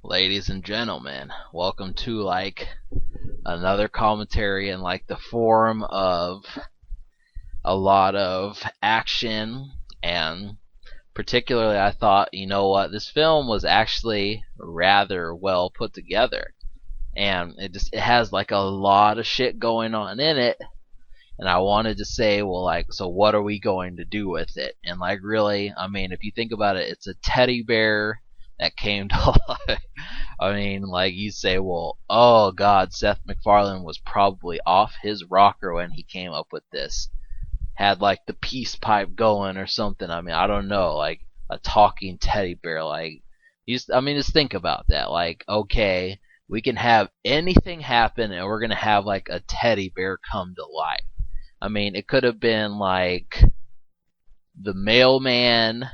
Ladies and gentlemen, welcome to another commentary in the form of a lot of action. And particularly I thought, you know what, this film was actually rather well put together, and it has a lot of shit going on in it. And I wanted to say, well, so what are we going to do with it? And really, I mean, if you think about it, it's a teddy bear that came to life. I mean, you say, well, oh god, Seth MacFarlane was probably off his rocker when he came up with this. Had the peace pipe going or something. I mean, I don't know, a talking teddy bear. Just think about that. Okay, we can have anything happen, and we're gonna have a teddy bear come to life. I mean, it could have been the mailman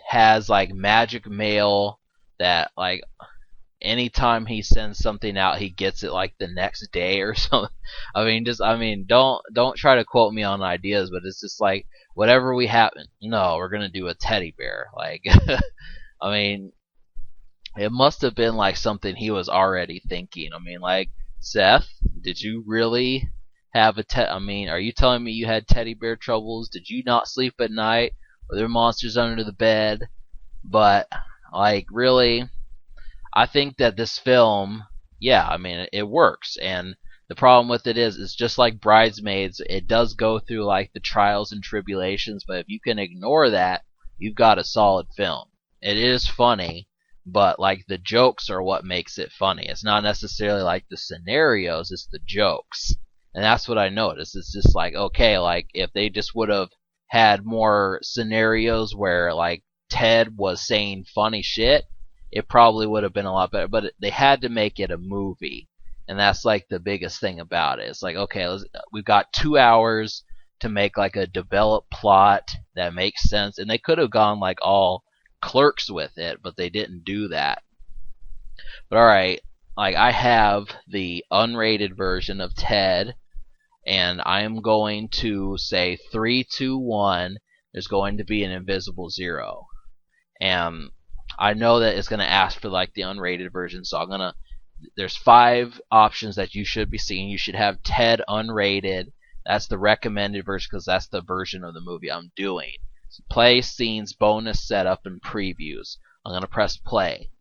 has magic mail that anytime he sends something out he gets it the next day or something. Don't try to quote me on ideas, but it's just whatever we happen. No, we're gonna do a teddy bear. I mean, it must have been something he was already thinking. I mean, Seth, did you really have are you telling me you had teddy bear troubles? Did you not sleep at night? Were there monsters under the bed? But really, I think that this film, yeah, I mean, it works. And the problem with it is, it's just like Bridesmaids. It does go through the trials and tribulations, but if you can ignore that, you've got a solid film. It is funny, but the jokes are what makes it funny. It's not necessarily the scenarios, it's the jokes. And that's what I noticed. It's just okay, if they just would have had more scenarios where Ted was saying funny shit, it probably would have been a lot better. But they had to make it a movie, and that's the biggest thing about it. It's okay, we've got 2 hours to make a developed plot that makes sense, and they could have gone all Clerks with it, but they didn't do that. But alright, I have the unrated version of Ted, and I am going to say 3, 2, 1. There's going to be an invisible zero, and I know that it's going to ask for the unrated version, so there's 5 options that you should be seeing. You should have Ted unrated. That's the recommended version because that's the version of the movie I'm doing. So play scenes, bonus setup, and previews. I'm going to press play.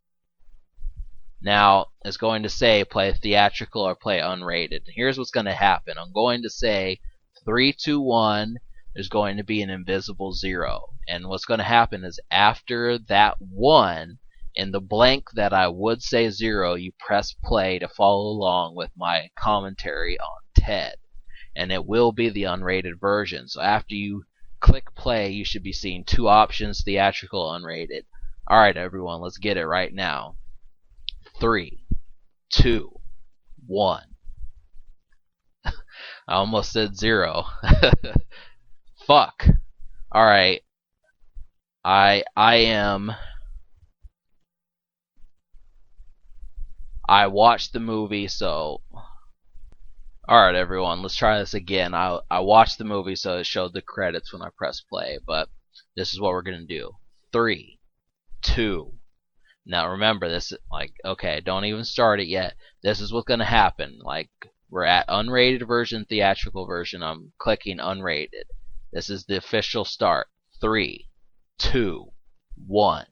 Now, it's going to say play theatrical or play unrated. Here's what's going to happen. I'm going to say 3, 2, 1. There's going to be an invisible zero. And what's going to happen is after that 1, in the blank that I would say 0, you press play to follow along with my commentary on Ted. And it will be the unrated version. So after you click play, you should be seeing 2 options, theatrical, unrated. Alright everyone, let's get it right now. 3, 2, 1. I almost said 0. Fuck. Alright. I watched the movie, so alright everyone, let's try this again. I watched the movie, so it showed the credits when I pressed play, but this is what we're gonna do. 3, 2. Now remember, this is okay, don't even start it yet. This is what's gonna happen. We're at unrated version, theatrical version. I'm clicking unrated. This is the official start. 3, 2, 1.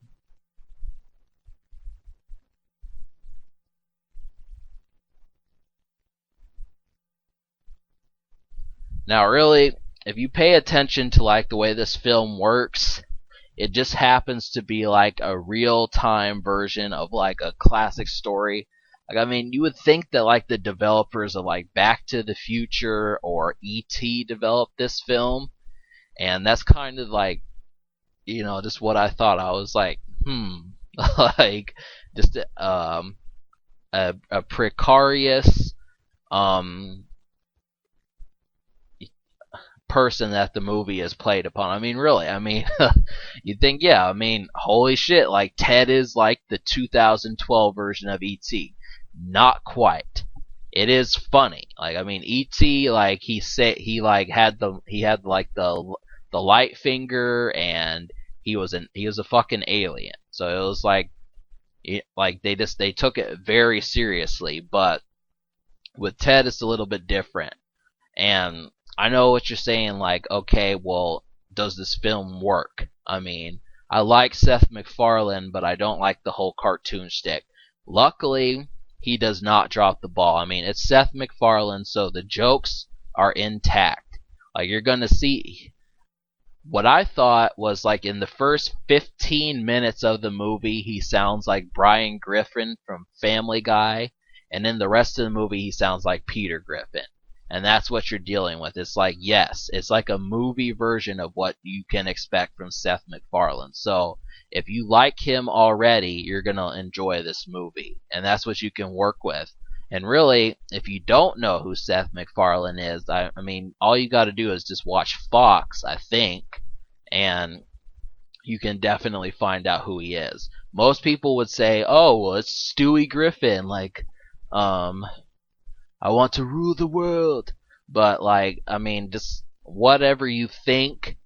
Now really, if you pay attention to the way this film works, it just happens to be a real-time version of a classic story. You would think that the developers of Back to the Future or E.T. developed this film, and that's kind of just what I thought. I was just a precarious person that the movie is played upon. Really, you'd think, yeah, holy shit, Ted is the 2012 version of E.T. Not quite. It is funny. E.T. he had the light finger, and he was a fucking alien. So it was like they took it very seriously. But with Ted, it's a little bit different. And I know what you're saying, like, okay, well, does this film work? I mean, I like Seth MacFarlane, but I don't like the whole cartoon shtick. Luckily, he does not drop the ball. I mean, it's Seth MacFarlane, so the jokes are intact. Like, you're gonna see. What I thought was, like, in the first 15 minutes of the movie, he sounds like Brian Griffin from Family Guy, and in the rest of the movie, he sounds like Peter Griffin. And that's what you're dealing with. It's like, yes, it's like a movie version of what you can expect from Seth MacFarlane. So if you like him already, you're going to enjoy this movie. And that's what you can work with. And really, if you don't know who Seth MacFarlane is, I mean, all you got to do is just watch Fox, I think, and you can definitely find out who he is. Most people would say, oh, well, it's Stewie Griffin, like, I want to rule the world. But, like, I mean, just whatever you think,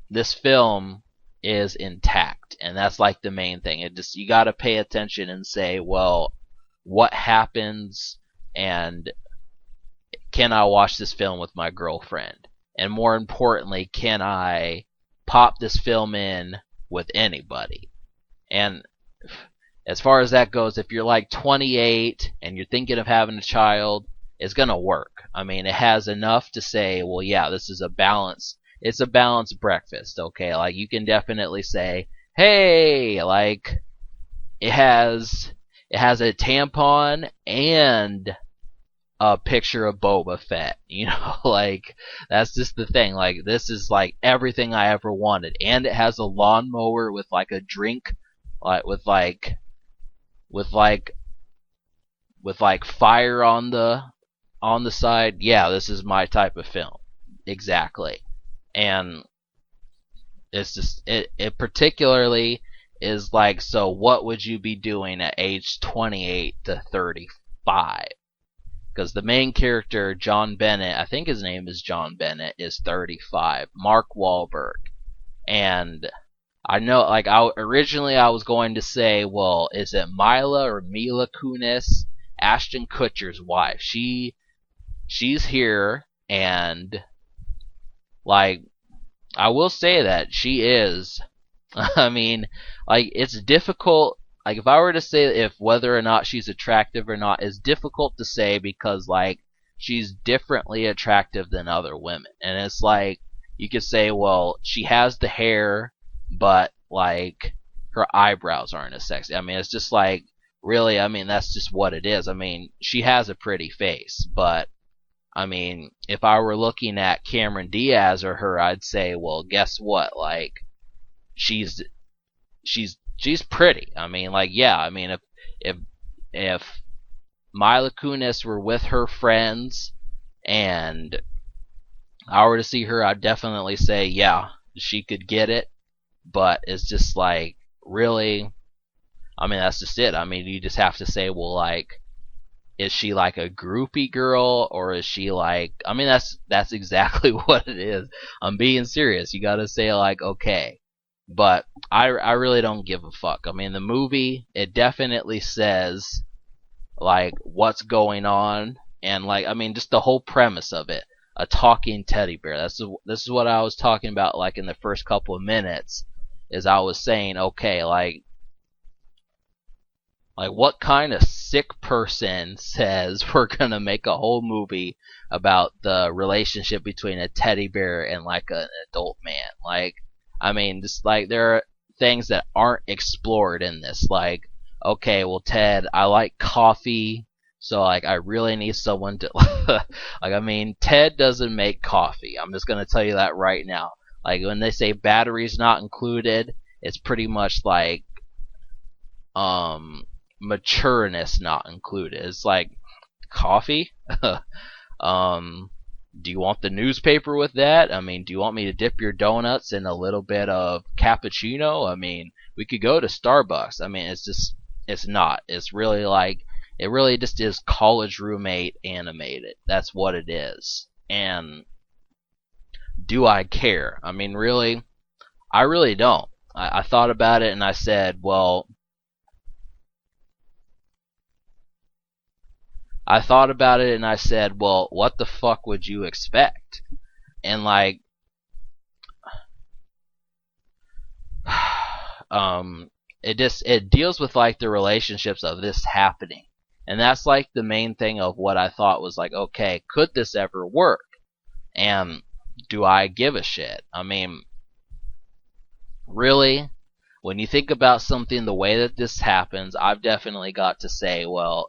this film is intact. And that's, like, the main thing. It just, you gotta pay attention and say, well, what happens, and can I watch this film with my girlfriend? And more importantly, can I pop this film in with anybody? And as far as that goes, if you're like 28 and you're thinking of having a child, it's gonna work. I mean, it has enough to say, well, yeah, this is a balance. It's a balanced breakfast, okay? Like, you can definitely say, hey, like, it has a tampon and a picture of Boba Fett. You know, like, that's just the thing. Like, this is like everything I ever wanted. And it has a lawnmower with like a drink, like with fire on the side. Yeah, this is my type of film. Exactly. And it's just it particularly is like, so what would you be doing at age 28 to 35? Because the main character, John Bennett, I think his name is John Bennett, is 35. Mark Wahlberg. And I know, like, originally I was going to say, well, is it Mila or Mila Kunis, Ashton Kutcher's wife? She's here, and, like, I will say that she is. I mean, like, it's difficult. Like, if I were to say if whether or not she's attractive or not, is difficult to say because, like, she's differently attractive than other women. And it's like, you could say, well, she has the hair, but, like, her eyebrows aren't as sexy. I mean, it's just like, really, I mean, that's just what it is. I mean, she has a pretty face, but, I mean, if I were looking at Cameron Diaz or her, I'd say, well, guess what? Like, she's pretty. I mean, like, yeah. I mean, if Mila Kunis were with her friends and I were to see her, I'd definitely say, yeah, she could get it. But it's just like, really, I mean, that's just it. I mean, you just have to say, well, like, is she like a groupie girl, or is she like, I mean, that's exactly what it is. I'm being serious. You gotta say, like, okay. But I really don't give a fuck. I mean, the movie, it definitely says, like, what's going on, and, like, I mean, just the whole premise of it. A talking teddy bear. This is what I was talking about, like, in the first couple of minutes, is I was saying, okay, like, what kind of sick person says we're gonna make a whole movie about the relationship between a teddy bear and, like, an adult man? Like, I mean, just, like, there are things that aren't explored in this. Like, okay, well, Ted, I like coffee, so, like, I really need someone to, like, I mean, Ted doesn't make coffee. I'm just gonna tell you that right now. Like, when they say batteries not included, it's pretty much like, matureness not included. It's like, coffee? Do you want the newspaper with that? I mean, do you want me to dip your donuts in a little bit of cappuccino? I mean, we could go to Starbucks. I mean, it's just, it's not. It's really like, it really just is college roommate animated. That's what it is. And do I care? I mean, really? I really don't. I thought about it and I said, well, I thought about it and I said, well, what the fuck would you expect? And like, it deals with like the relationships of this happening, and that's like the main thing of what I thought was like, okay, could this ever work? And do I give a shit? I mean, really, when you think about something the way that this happens, I've definitely got to say, well,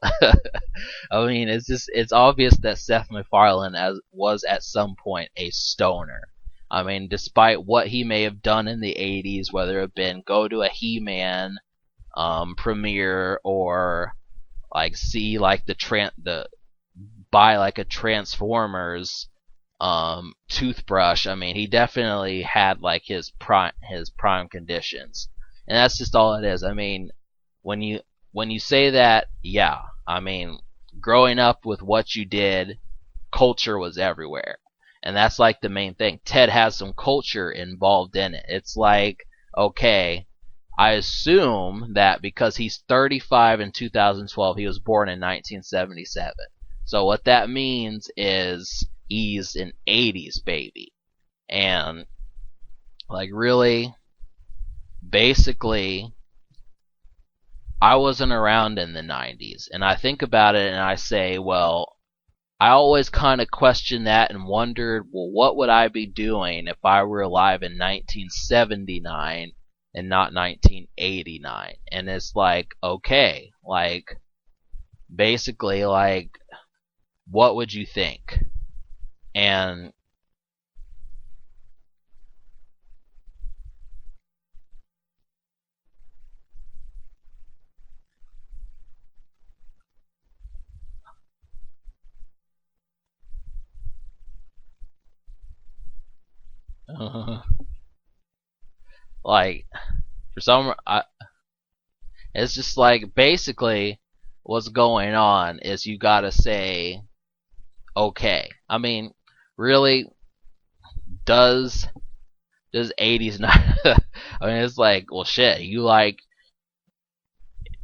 I mean, it's obvious that Seth MacFarlane was at some point a stoner. I mean, despite what he may have done in the '80s, whether it been go to a He-Man premiere or like see like the buy like a Transformers toothbrush. I mean, he definitely had like his prime conditions, and that's just all it is. I mean, when you say that, yeah, I mean, growing up with what you did, culture was everywhere, and that's like the main thing. Ted has some culture involved in it. It's like, okay, I assume that because he's 35 in 2012, he was born in 1977. So what that means is he's an '80s baby. And like really, basically, I wasn't around in the '90s. And I think about it and I say, well, I always kind of questioned that and wondered, well, what would I be doing if I were alive in 1979 and not 1989? And it's like, okay, like, basically, like, what would you think? And like, for some, it's just like basically what's going on is you gotta say, okay. I mean, really, does does '80s not? I mean, it's like, well, shit. You like,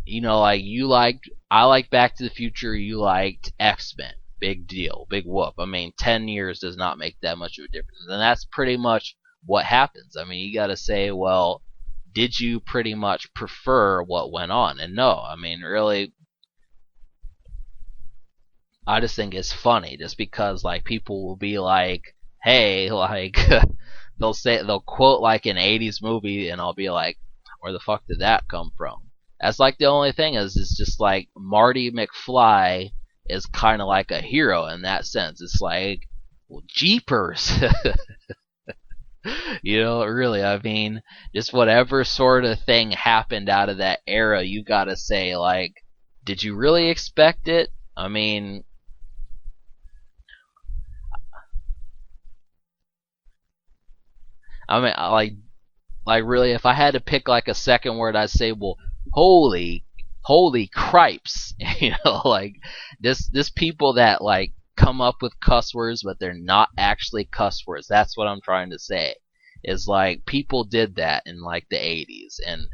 like you liked. I like Back to the Future. You liked X-Men. Big deal. Big whoop. I mean, 10 years does not make that much of a difference, and that's pretty much what happens. I mean, you gotta say, well, did you pretty much prefer what went on? And no, I mean, really, I just think it's funny just because like people will be like, "Hey," like they'll quote like an '80s movie, and I'll be like, "Where the fuck did that come from?" That's like the only thing is it's just like Marty McFly is kind of like a hero in that sense. It's like, well, jeepers, really. I mean, just whatever sort of thing happened out of that era, you gotta say like, did you really expect it? I mean, like really, if I had to pick like a second word, I'd say, well, holy, holy cripes, like this people that like come up with cuss words, but they're not actually cuss words. That's what I'm trying to say. Is like people did that in like the '80s, and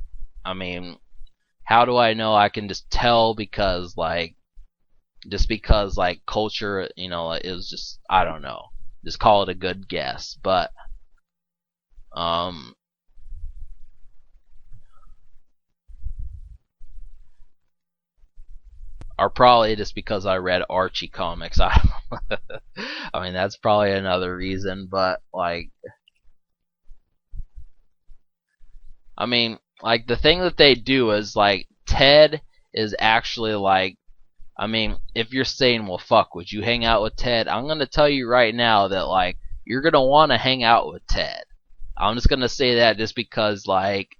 I mean, how do I know? I can just tell because like culture, it was just I don't know. Just call it a good guess, but um or probably just because I read Archie comics. I mean, that's probably another reason. But like, I mean, like the thing that they do is like Ted is actually like. I mean, if you're saying, well, fuck, would you hang out with Ted? I'm gonna tell you right now that like you're gonna want to hang out with Ted. I'm just gonna say that just because like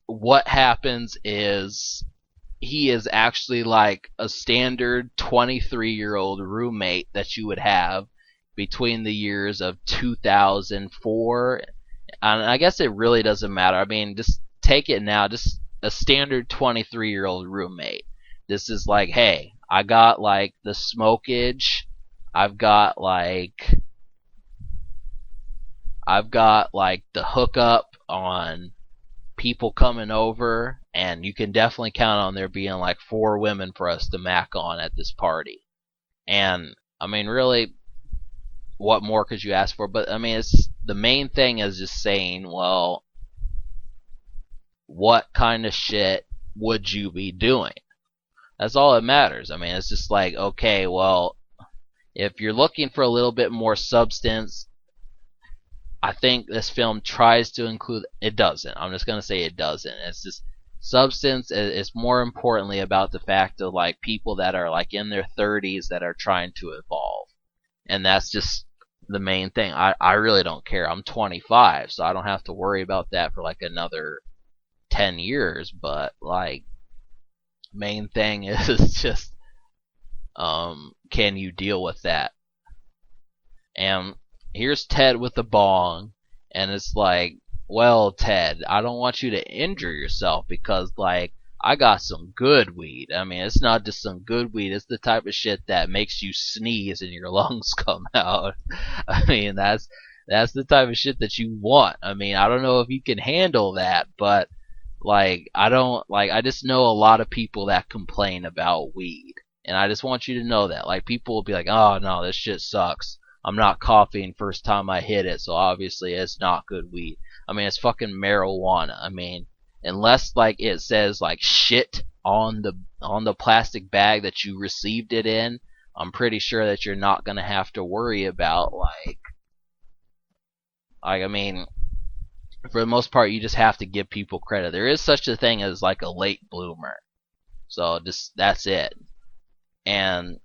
what happens is he is actually like a standard 23-year-old roommate that you would have between the years of 2004. And I guess it really doesn't matter. I mean, just take it now. Just a standard 23-year-old roommate. This is like, hey, I got like the smokage. I've got like the hookup on people coming over, and you can definitely count on there being like 4 women for us to mac on at this party. And I mean, really, what more could you ask for? But I mean, it's the main thing is just saying, well, what kind of shit would you be doing? That's all that matters. I mean, it's just like, okay, well, if you're looking for a little bit more substance, I think this film tries to include. It doesn't. I'm just gonna say it doesn't. It's just substance. It's more importantly about the fact of like people that are like in their 30s that are trying to evolve, and that's just the main thing. I really don't care. I'm 25, so I don't have to worry about that for like another 10 years. But like, main thing is just can you deal with that? And here's Ted with the bong, and it's like, well, Ted, I don't want you to injure yourself because, like, I got some good weed. I mean, it's not just some good weed, it's the type of shit that makes you sneeze and your lungs come out. I mean, that's the type of shit that you want. I mean, I don't know if you can handle that, but, like, I just know a lot of people that complain about weed. And I just want you to know that. Like, people will be like, oh, no, this shit sucks. I'm not coughing first time I hit it, so obviously it's not good weed. I mean, it's fucking marijuana. I mean, unless like it says like shit on the plastic bag that you received it in, I'm pretty sure that you're not gonna have to worry about I mean, for the most part, you just have to give people credit. There is such a thing as like a late bloomer, so just that's it. And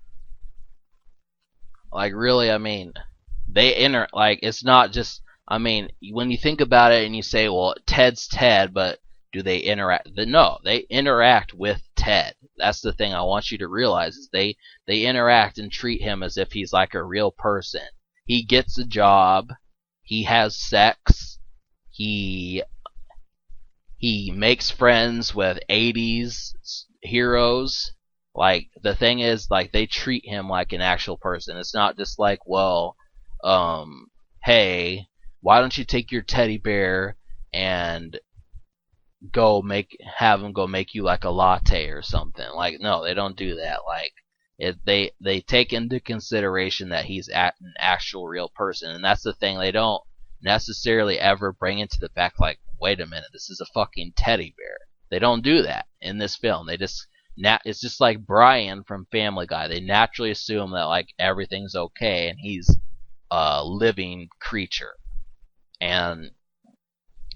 like, really, I mean, like, it's not just, I mean, when you think about it and you say, well, Ted's Ted, but do they interact? No, they interact with Ted. That's the thing I want you to realize is they interact and treat him as if he's like a real person. He gets a job, he has sex, he makes friends with 80s heroes. Like, the thing is, like, they treat him like an actual person. It's not just like, well, hey, why don't you take your teddy bear and have him go make you like a latte or something? Like, no, they don't do that. Like, they take into consideration that he's an actual real person, and that's the thing. They don't necessarily ever bring into the fact like, wait a minute, this is a fucking teddy bear. They don't do that in this film. They just it's just like Brian from Family Guy. They naturally assume that like everything's okay and he's a living creature. And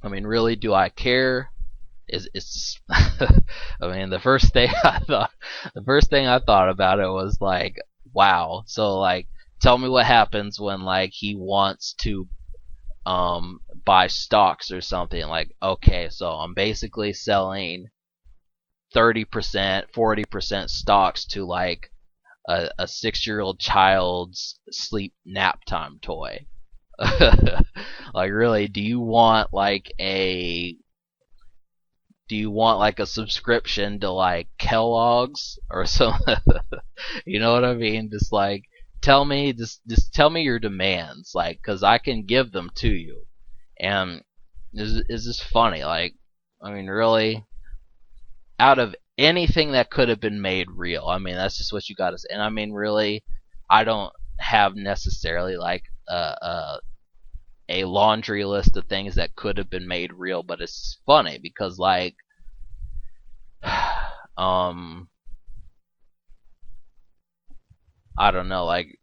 I mean, really, do I care? It's I mean, the first thing I thought about it was like, wow. So like, tell me what happens when like he wants to buy stocks or something. Like, okay, so I'm basically selling 30%, 40% stocks to like a 6-year-old child's sleep nap time toy. Like, really, do you want like a subscription to like Kellogg's or something? You know what I mean? Just like, tell me your demands, like, cause I can give them to you. And it's just funny. Like, I mean, really, out of anything that could have been made real, I mean, that's just what you gotta say. And I mean, really, I don't have necessarily like a laundry list of things that could have been made real, but it's funny because like, I don't know, like,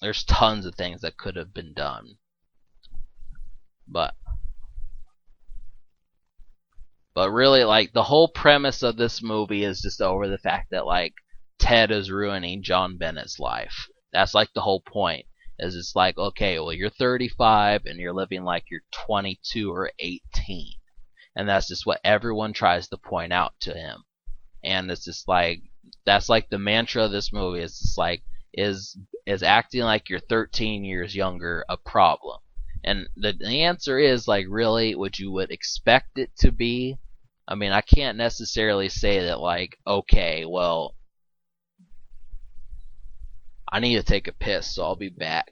there's tons of things that could have been done, but really, like, the whole premise of this movie is just over the fact that like Ted is ruining John Bennett's life. That's like the whole point. Is it's like, okay, well, you're 35 and you're living like you're 22 or 18, and that's just what everyone tries to point out to him. And it's just like, that's like the mantra of this movie. It's just like, is acting like you're 13 years younger a problem? And the answer is like, really, what you would expect it to be. I mean, I can't necessarily say that like, okay, well, I need to take a piss, so I'll be back.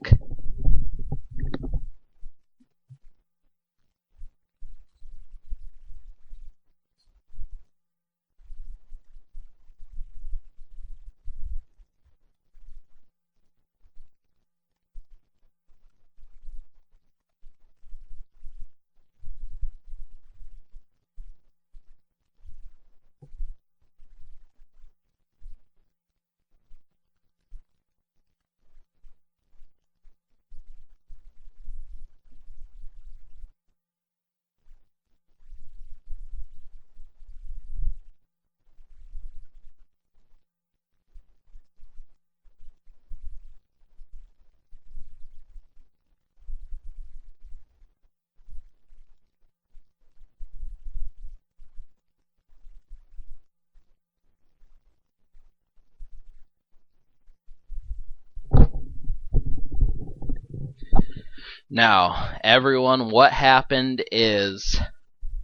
Now, everyone, what happened is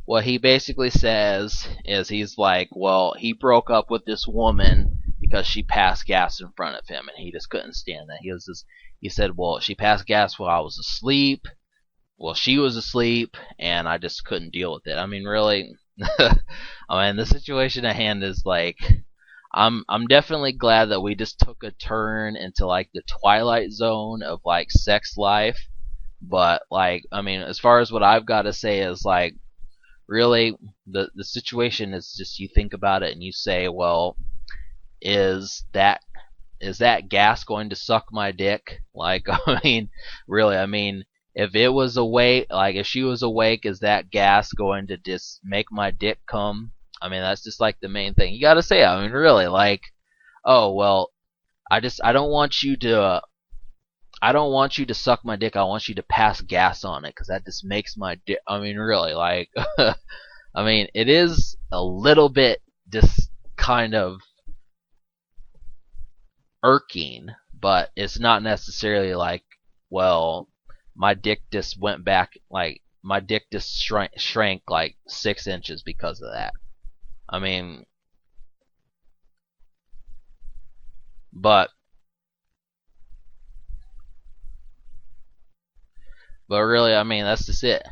what he basically says is he's like, well, he broke up with this woman because she passed gas in front of him, and he just couldn't stand that. He said, well, she passed gas while I was asleep. Well, she was asleep, and I just couldn't deal with it. I mean, really, I mean, the situation at hand is like, I'm definitely glad that we just took a turn into like the twilight zone of like sex life. But like, I mean, as far as what I've got to say is like, really, the situation is just you think about it and you say, well, is that is that gas going to suck my dick? Like, I mean, really, I mean, if it was awake, like if she was awake, is that gas going to just make my dick come? I mean, that's just like the main thing you got to say. I mean, really, like, oh well, I don't want you to. I don't want you to suck my dick. I want you to pass gas on it because that just makes my dick. I mean, really, like, I mean, it is a little bit just kind of irking, but it's not necessarily like, well, my dick just went back, like, my dick just shrank like 6 inches because of that. I mean, but, but really, I mean, that's just it.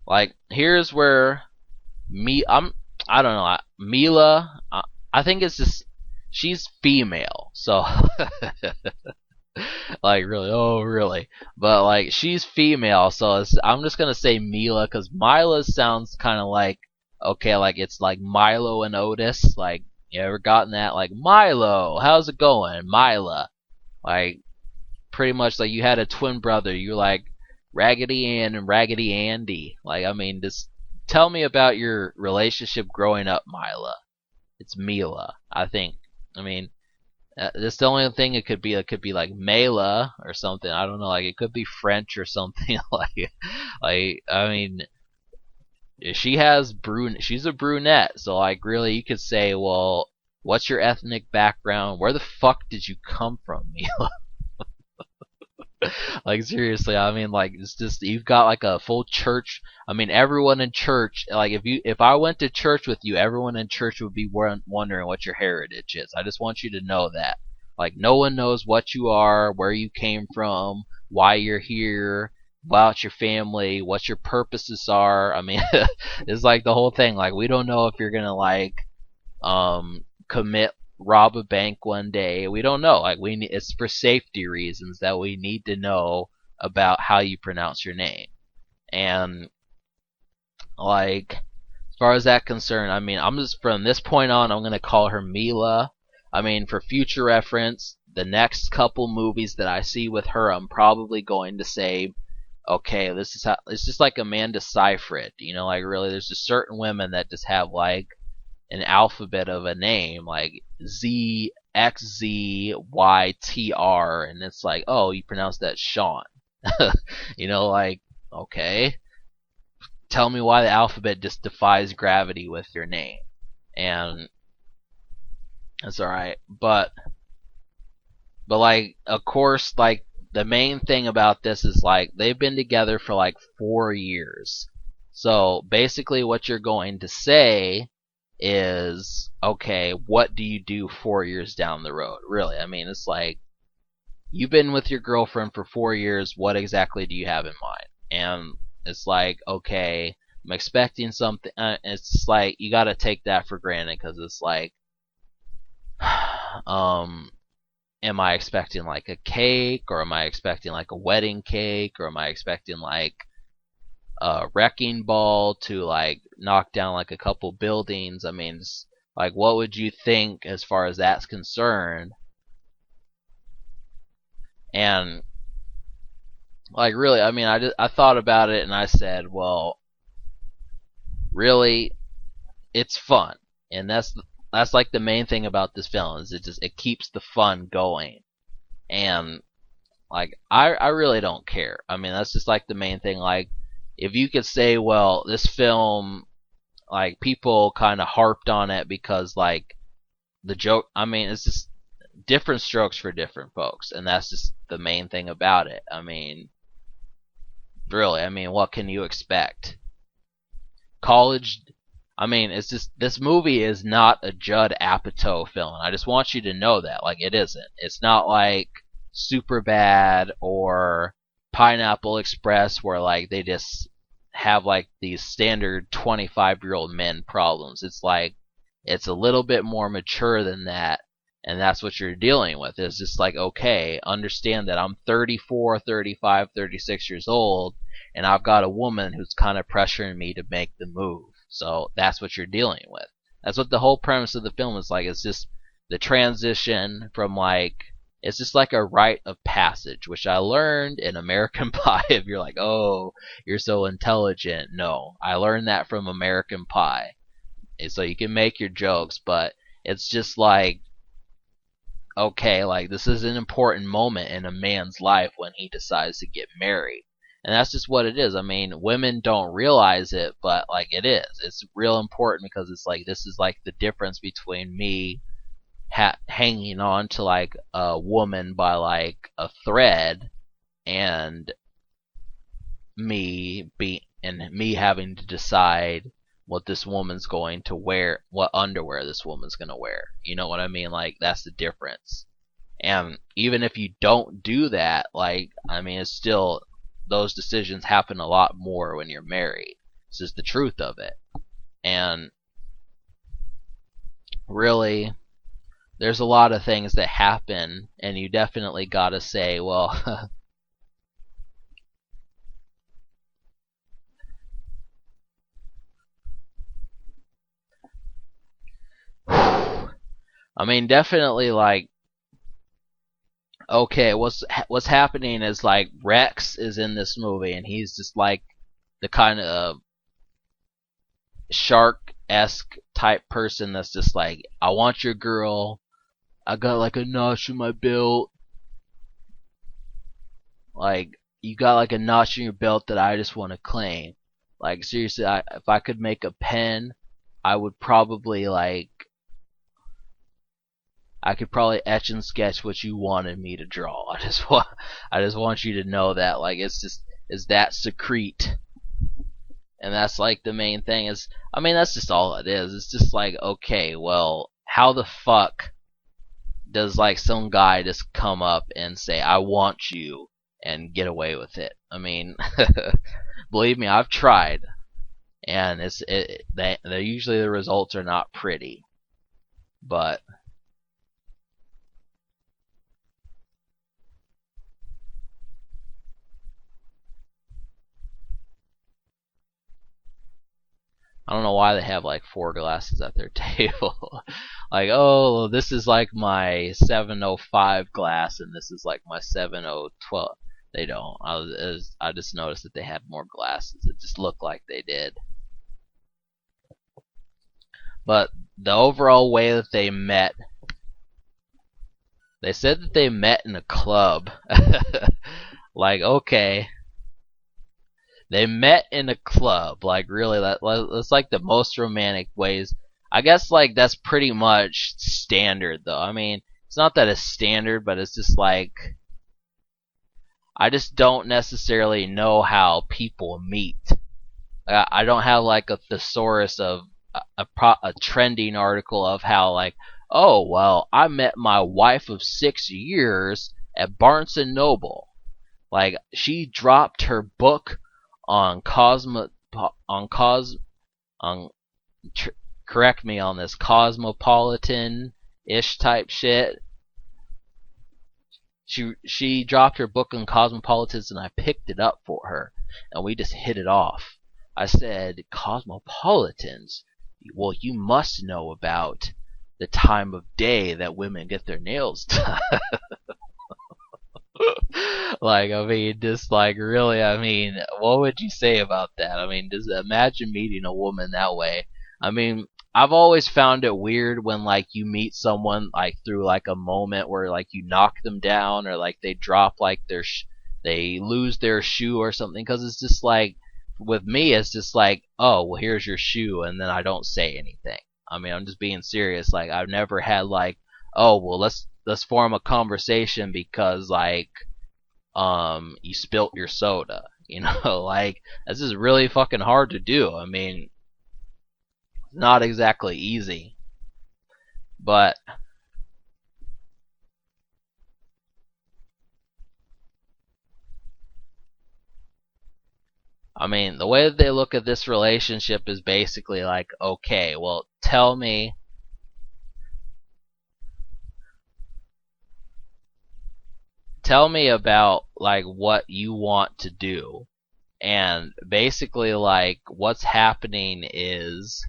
Like, here's where I don't know, Mila, I think it's just, she's female, so like really, oh really, but like she's female, so I'm just gonna say Mila because Mila sounds kind of like, okay, like it's like Milo and Otis. Like, you ever gotten that? Like, Milo, how's it going, Mila? Like, pretty much like you had a twin brother. You like Raggedy Ann and Raggedy Andy. Like, I mean, just tell me about your relationship growing up, Mila. It's Mila, I think. I mean, that's the only thing it could be. It could be like Mela or something. I don't know. Like, it could be French or something. Like I mean, she's a brunette. So like, really, you could say, well, what's your ethnic background? Where the fuck did you come from, Mila? Like, seriously, I mean, like, it's just you've got like a full church. I mean, everyone in church, like, if I went to church with you, everyone in church would be wondering what your heritage is. I just want you to know that. Like, no one knows what you are, where you came from, why you're here, about your family, what your purposes are. I mean, it's like the whole thing. Like, we don't know if you're gonna like commit rob a bank one day. We don't know. Like, it's for safety reasons that we need to know about how you pronounce your name. And like, as far as that concerned, I mean, I'm just from this point on, I'm gonna call her Mila. I mean, for future reference, the next couple movies that I see with her, I'm probably going to say, okay, this is how. It's just like Amanda Seyfried. You know, like, really, there's just certain women that just have like an alphabet of a name, like ZXZYTR, and it's like, oh, you pronounce that Sean. You know, like, okay, tell me why the alphabet just defies gravity with your name. And that's alright. But like, of course, like, the main thing about this is like they've been together for like 4 years. So basically what you're going to say is, okay, what do you do 4 years down the road? Really, I mean, it's like, you've been with your girlfriend for 4 years. What exactly do you have in mind? And it's like, okay, I'm expecting something. It's just like you got to take that for granted because it's like, am I expecting like a cake, or am I expecting like a wedding cake, or am I expecting like a wrecking ball to like knock down like a couple buildings? I mean, like, what would you think as far as that's concerned? And like, really, I mean, I thought about it and I said, well, really, it's fun, and that's like the main thing about this film is it keeps the fun going. And like, I really don't care. I mean, that's just like the main thing. Like, if you could say, well, this film, like, people kind of harped on it because like the joke. I mean, it's just different strokes for different folks, and that's just the main thing about it. I mean, Really, I mean, what can you expect? College. I mean, it's just this movie is not a Judd Apatow film. I just want you to know that, like, it isn't. It's not like Super Bad or Pineapple Express, where like they just have like these standard 25-year-old men problems. It's like it's a little bit more mature than that, and that's what you're dealing with. It's just like, okay, understand that I'm 34, 35, 36 years old, and I've got a woman who's kind of pressuring me to make the move. So that's what you're dealing with. That's what the whole premise of the film is like. It's just the transition from like it's just like a rite of passage, which I learned in American Pie. If you're like, oh, you're so intelligent, no, I learned that from American Pie. And so you can make your jokes, but it's just like, okay, like this is an important moment in a man's life when he decides to get married. And that's just what it is. I mean, women don't realize it, but like it is. It's real important because it's like this is like the difference between me hanging on to like a woman by like a thread and me having to decide what this woman's going to wear, what underwear this woman's going to wear. You know what I mean? Like that's the difference. And even if you don't do that, like I mean, it's still those decisions happen a lot more when you're married. It's just the truth of it. And really, there's a lot of things that happen, and you definitely gotta say, well, I mean, definitely like, okay, what's happening is like Rex is in this movie, and he's just like the kind of shark-esque type person that's just like, I want your girl. I got like a notch in my belt. Like you got like a notch in your belt that I just want to claim. Like seriously, if I could make a pen, I would probably like I could probably etch and sketch what you wanted me to draw. I just want you to know that like it's that secrete. And that's like the main thing is I mean that's just all it is. It's just like okay, well, how the fuck does like some guy just come up and say I want you and get away with it? I mean, believe me, I've tried, and they usually the results are not pretty. But I don't know why they have like four glasses at their table. Like, oh, this is like my 705 glass, and this is like my 7012. They don't. I just noticed that they had more glasses. It just looked like they did. But the overall way that they met, they said that they met in a club. Like, okay, they met in a club. Like, really, that's like the most romantic ways. I guess like that's pretty much standard, though. I mean, it's not that it's standard, but it's just like I just don't necessarily know how people meet. I don't have like a thesaurus of a trending article of how like, oh well, I met my wife of 6 years at Barnes and Noble. Like she dropped her book on Cosmo on cos on tr- correct me on this cosmopolitan ish type shit. She dropped her book on cosmopolitans and I picked it up for her and we just hit it off. I said, cosmopolitans? Well, you must know about the time of day that women get their nails done. Like, I mean, just like really, I mean, what would you say about that? I mean, just imagine meeting a woman that way. I mean, I've always found it weird when like you meet someone like through like a moment where like you knock them down or like they drop like they lose their shoe or something because it's just like with me it's just like, oh well, here's your shoe, and then I don't say anything. I mean, I'm just being serious. Like I've never had like, oh well, let's form a conversation because like you spilt your soda. You know, like this is really fucking hard to do. I mean, it's not exactly easy, but I mean, the way that they look at this relationship is basically like, okay, well, tell me about like what you want to do. And basically like what's happening is,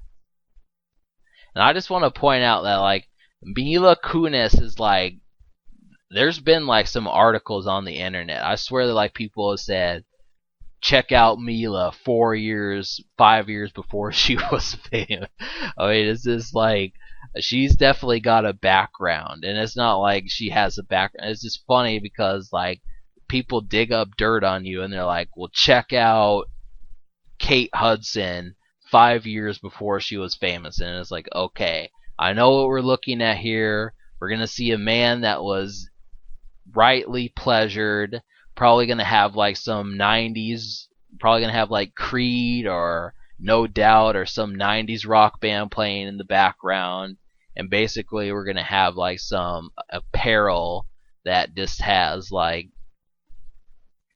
and I just want to point out that like Mila Kunis is like, there's been like some articles on the internet. I swear that like people have said, check out Mila 4 years, 5 years before she was famous. I mean, it's just like she's definitely got a background, and it's not like she has a background. It's just funny because like people dig up dirt on you, and they're like, well, check out Kate Hudson 5 years before she was famous, and it's like, okay, I know what we're looking at here. We're gonna see a man that was rightly pleasured, probably gonna have like some 90s, probably gonna have like Creed or No Doubt or some 90s rock band playing in the background, and basically we're gonna have like some apparel that just has like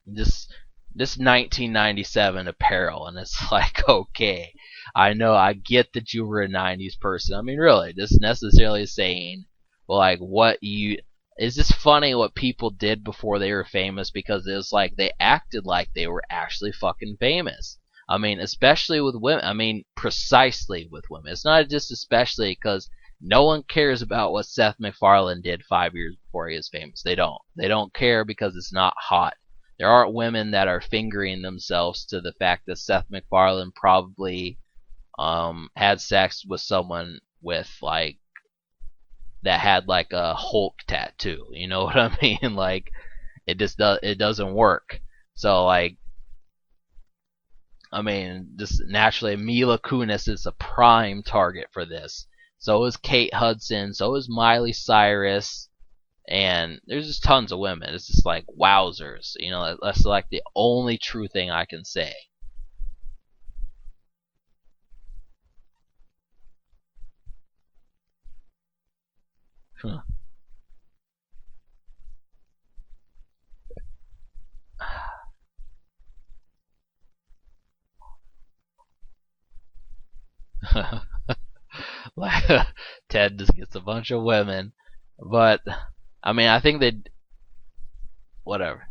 this this 1997 apparel, and it's like, okay, I know, I get that you were a 90s person. I mean, really, just necessarily saying, well, like, what you, it's just funny what people did before they were famous, because it was like they acted like they were actually fucking famous. I mean, especially with women. I mean, precisely with women. It's not just especially because no one cares about what Seth MacFarlane did 5 years before he was famous. They don't. They don't care because it's not hot. There aren't women that are fingering themselves to the fact that Seth MacFarlane probably had sex with someone with like that had like a Hulk tattoo. You know what I mean? Like it doesn't work. So like, I mean, just naturally Mila Kunis is a prime target for this. So is Kate Hudson. So is Miley Cyrus. And there's just tons of women. It's just like wowzers. You know, that's like the only true thing I can say. Like Ted just gets a bunch of women, but I mean, I think they whatever.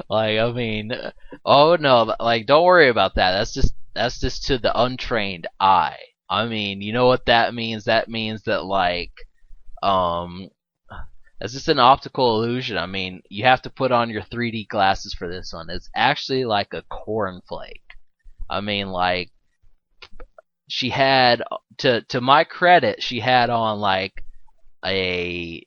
Like, I mean, oh no, like don't worry about that. That's just to the untrained eye. I mean, you know what that means? That means that like um it's just an optical illusion. I mean, you have to put on your 3D glasses for this one. It's actually like a cornflake. I mean, like she had, to my credit, she had on like a,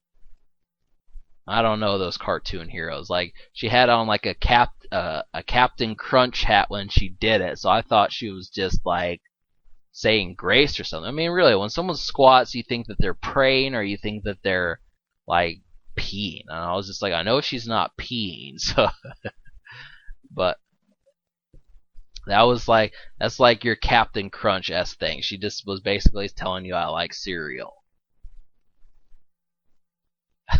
I don't know those cartoon heroes. Like she had on like a Captain Crunch hat when she did it. So I thought she was just like saying grace or something. I mean, really, when someone squats, you think that they're praying or you think that they're like peeing. And I was just like, I know she's not peeing, so but that's like your Captain Crunch s thing. She just was basically telling you I like cereal.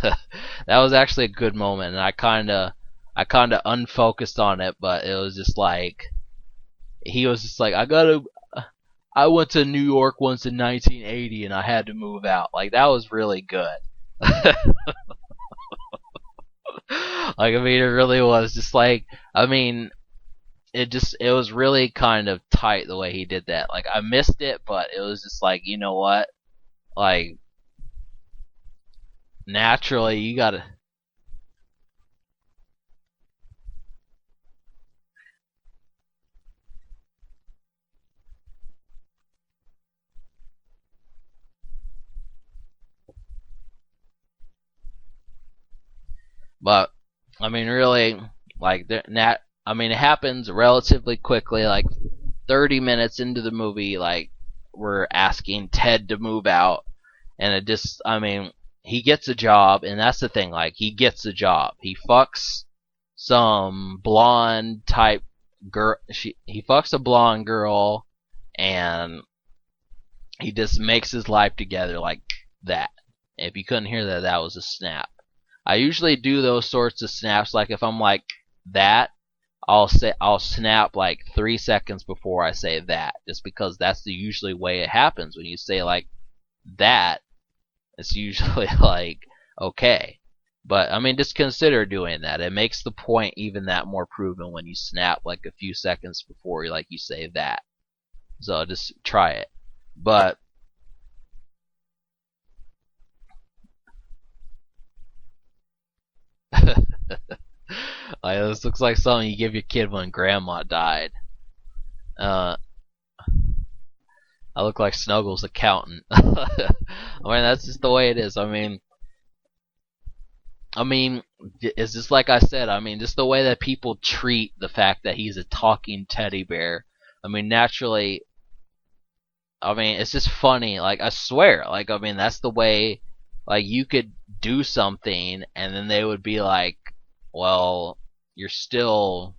That was actually a good moment, and I kinda unfocused on it, but it was just like he was just like, I went to New York once in 1980 and I had to move out. Like that was really good. Like, I mean, it really was just like, I mean, it was really kind of tight the way he did that. Like I missed it, but it was just like, you know what? Like naturally you gotta, But I mean, really, like that. I mean, it happens relatively quickly. Like 30 minutes into the movie, like we're asking Ted to move out, and it just, I mean, he gets a job, and that's the thing. Like he gets a job. He fucks some blonde type girl. He fucks a blonde girl, and he just makes his life together like that. If you couldn't hear that, that was a snap. I usually do those sorts of snaps. Like if I'm like that, I'll snap like 3 seconds before I say that, just because that's the usually way it happens. When you say like that, it's usually like okay. But I mean, just consider doing that. It makes the point even that more proven when you snap like a few seconds before you say that. So just try it. But like, this looks like something you give your kid when grandma died. Uh, I look like Snuggles' accountant. I mean, that's just the way it is. I mean, it's just like I said. I mean, just the way that people treat the fact that he's a talking teddy bear. I mean, naturally, I mean, it's just funny. Like, I swear, like, I mean, that's the way, like, you could do something and then they would be like, well, you're still.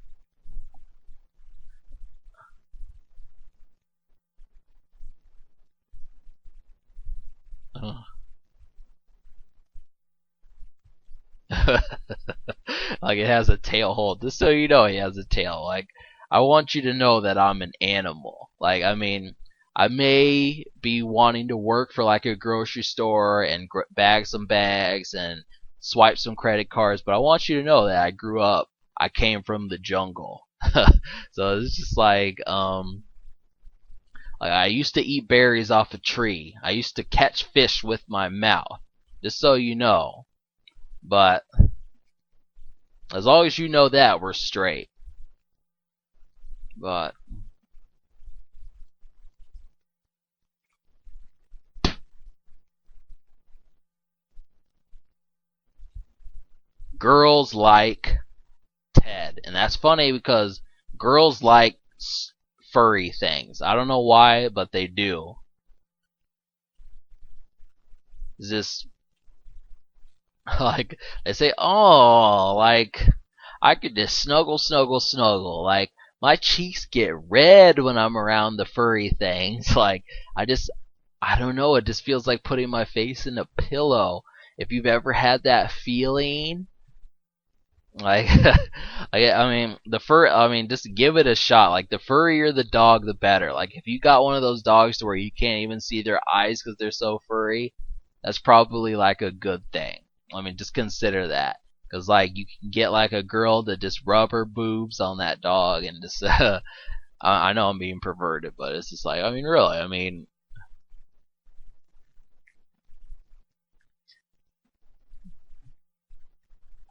Like, it has a tail hold. Just so you know, he has a tail. Like, I want you to know that I'm an animal. Like, I mean, I may be wanting to work for like a grocery store and bag some bags and swipe some credit cards, but I want you to know that I grew up. I came from the jungle. So it's just like I used to eat berries off a tree. I used to catch fish with my mouth. Just so you know. But as long as you know that, we're straight. But girls like Ted, and that's funny because girls like furry things. I don't know why, but they do. Is this like they say? Oh, like I could just snuggle, snuggle, snuggle. Like my cheeks get red when I'm around the furry things. Like I just, I don't know. It just feels like putting my face in a pillow. If you've ever had that feeling, like, I mean, I mean, just give it a shot. Like, the furrier the dog, the better. Like, if you got one of those dogs to where you can't even see their eyes because they're so furry, that's probably like a good thing. I mean, just consider that. Because, like, you can get like a girl to just rub her boobs on that dog and just, I know I'm being perverted, but it's just like, I mean, really, I mean,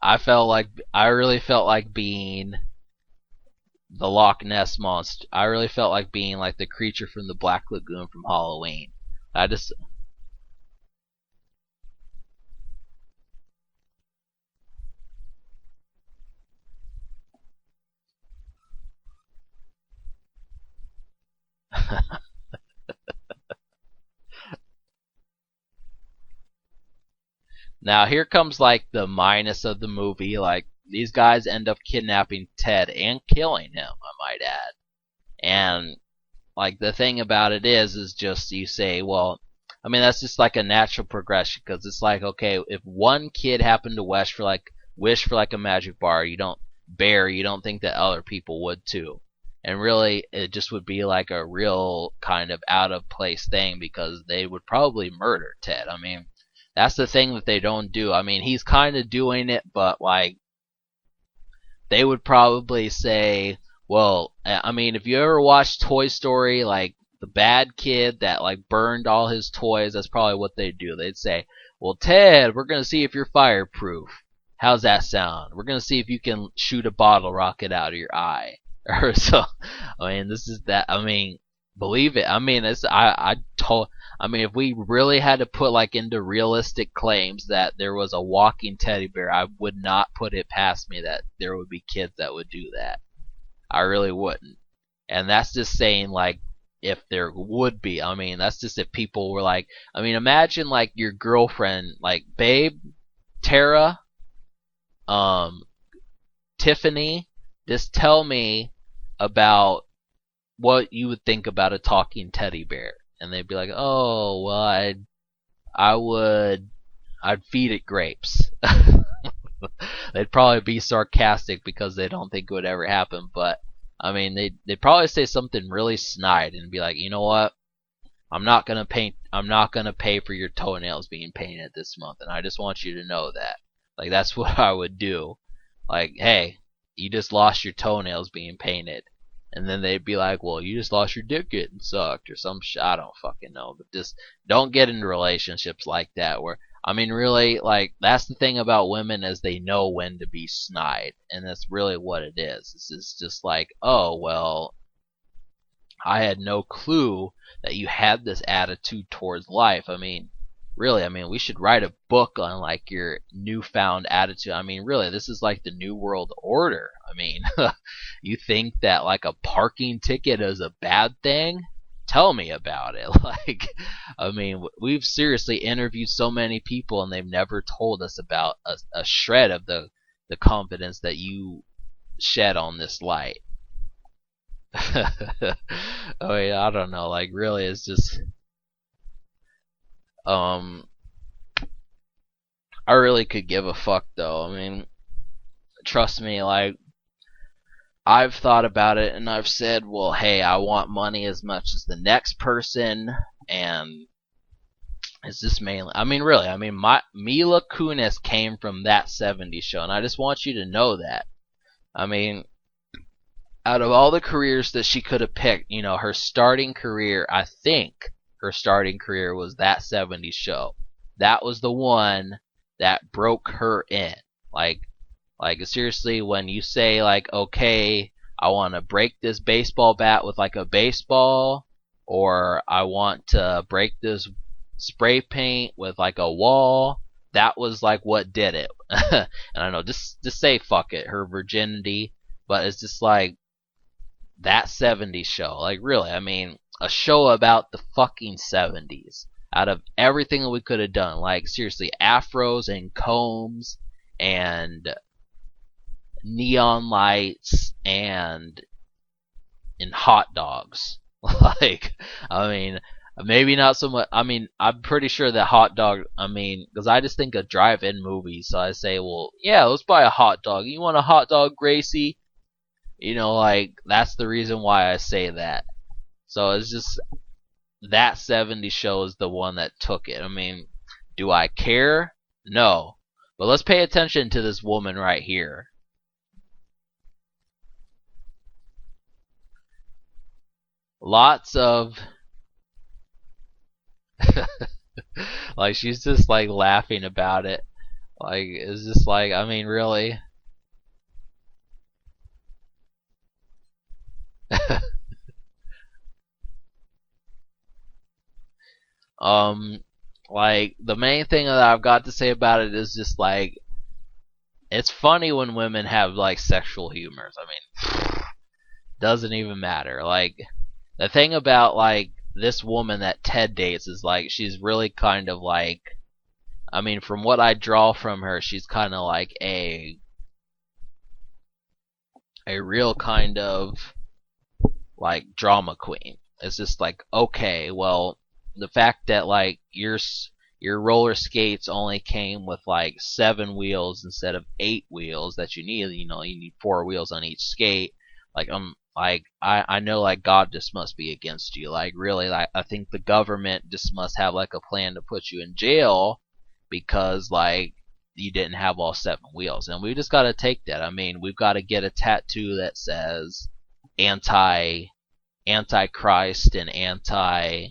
I really felt like being the Loch Ness monster. I really felt like being like the creature from the Black Lagoon from Halloween. I just now here comes like the minus of the movie. Like these guys end up kidnapping Ted and killing him. I might add. And like the thing about it is just you say, well, I mean that's just like a natural progression because it's like okay, if one kid happened to wish for like a magic bar, you don't think that other people would too. And really, it just would be like a real kind of out of place thing because they would probably murder Ted. I mean, that's the thing that they don't do. I mean, he's kind of doing it, but like they would probably say, well, I mean, if you ever watched Toy Story, like the bad kid that like burned all his toys, that's probably what they'd do. They'd say, well, Ted, we're going to see if you're fireproof. How's that sound? We're going to see if you can shoot a bottle rocket out of your eye. Or so, I mean, this is that. I mean, believe it. I mean, I told. I mean, if we really had to put like into realistic claims that there was a walking teddy bear, I would not put it past me that there would be kids that would do that. I really wouldn't. And that's just saying like if there would be. I mean, that's just if people were like. I mean, imagine like your girlfriend, like, babe, Tara, um, Tiffany, just tell me about what you would think about a talking teddy bear, and they'd be like, "Oh, well, I would, I'd feed it grapes." They'd probably be sarcastic because they don't think it would ever happen, but I mean, they'd probably say something really snide and be like, "You know what? I'm not gonna paint. I'm not gonna pay for your toenails being painted this month, and I just want you to know that." Like that's what I would do. Like, hey, you just lost your toenails being painted. And then they'd be like, well, you just lost your dick getting sucked or some shit. I don't fucking know. But just don't get into relationships like that where, I mean, really, like, that's the thing about women is they know when to be snide. And that's really what it is. It's just like, oh, well, I had no clue that you had this attitude towards life. I mean, really, I mean, we should write a book on like your newfound attitude. I mean, really, this is like the new world order. I mean, you think that like a parking ticket is a bad thing? Tell me about it. Like, I mean, we've seriously interviewed so many people and they've never told us about a shred of the confidence that you shed on this light. Oh yeah, I don't know. Like really, it's just um, I really could give a fuck though. I mean, trust me, like I've thought about it and I've said, well, hey, I want money as much as the next person, and it's just mainly. I mean, really, I mean, my Mila Kunis came from that '70s show, and I just want you to know that. I mean, out of all the careers that she could have picked, you know, her starting career, I think her starting career was that '70s show. That was the one that broke her in. Like, like seriously, when you say like, okay, I want to break this baseball bat with like a baseball, or I want to break this spray paint with like a wall, that was like what did it. And I know, just say fuck it, her virginity, but it's just like that '70s show. Like really, I mean, a show about the fucking '70s. Out of everything that we could have done, like seriously, afros and combs and neon lights and hot dogs. Like, I mean, maybe not so much. I mean, I'm pretty sure that hot dog. I mean, because I just think of drive-in movies, so I say, well, yeah, let's buy a hot dog. You want a hot dog, Gracie? You know, like that's the reason why I say that. So it's just that '70s show is the one that took it. I mean, do I care? No. But let's pay attention to this woman right here. Lots of like she's just like laughing about it. Like it's just like I mean really. um like the main thing that I've got to say about it is just like it's funny when women have like sexual humors. I mean, doesn't even matter. Like the thing about like this woman that Ted dates is like she's really kind of like I mean from what I draw from her she's kind of like a real kind of like drama queen. It's just like okay, well the fact that like your roller skates only came with like 7 wheels instead of 8 wheels that you need. You know, you need 4 wheels on each skate. Like I know like God just must be against you. Like really, like I think the government just must have like a plan to put you in jail because like you didn't have all 7 wheels. And we just got to take that. I mean, we've got to get a tattoo that says anti-Christ and anti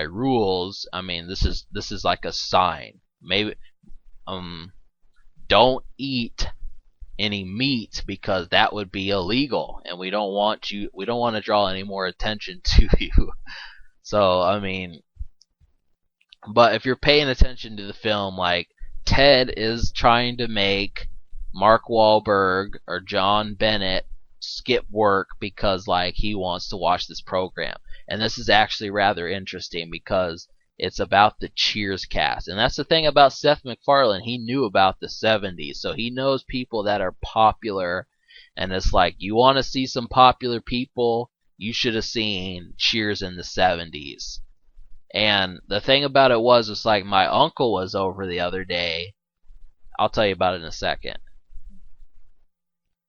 rules. I mean, this is like a sign. Maybe um don't eat any meat because that would be illegal, and we don't want to draw any more attention to you. So I mean, but if you're paying attention to the film, like Ted is trying to make Mark Wahlberg or John Bennett skip work because like he wants to watch this program. And this is actually rather interesting because it's about the Cheers cast. And that's the thing about Seth MacFarlane. He knew about the 70s. So he knows people that are popular. And it's like, you want to see some popular people? You should have seen Cheers in the 70s. And the thing about it was, it's like my uncle was over the other day. I'll tell you about it in a second.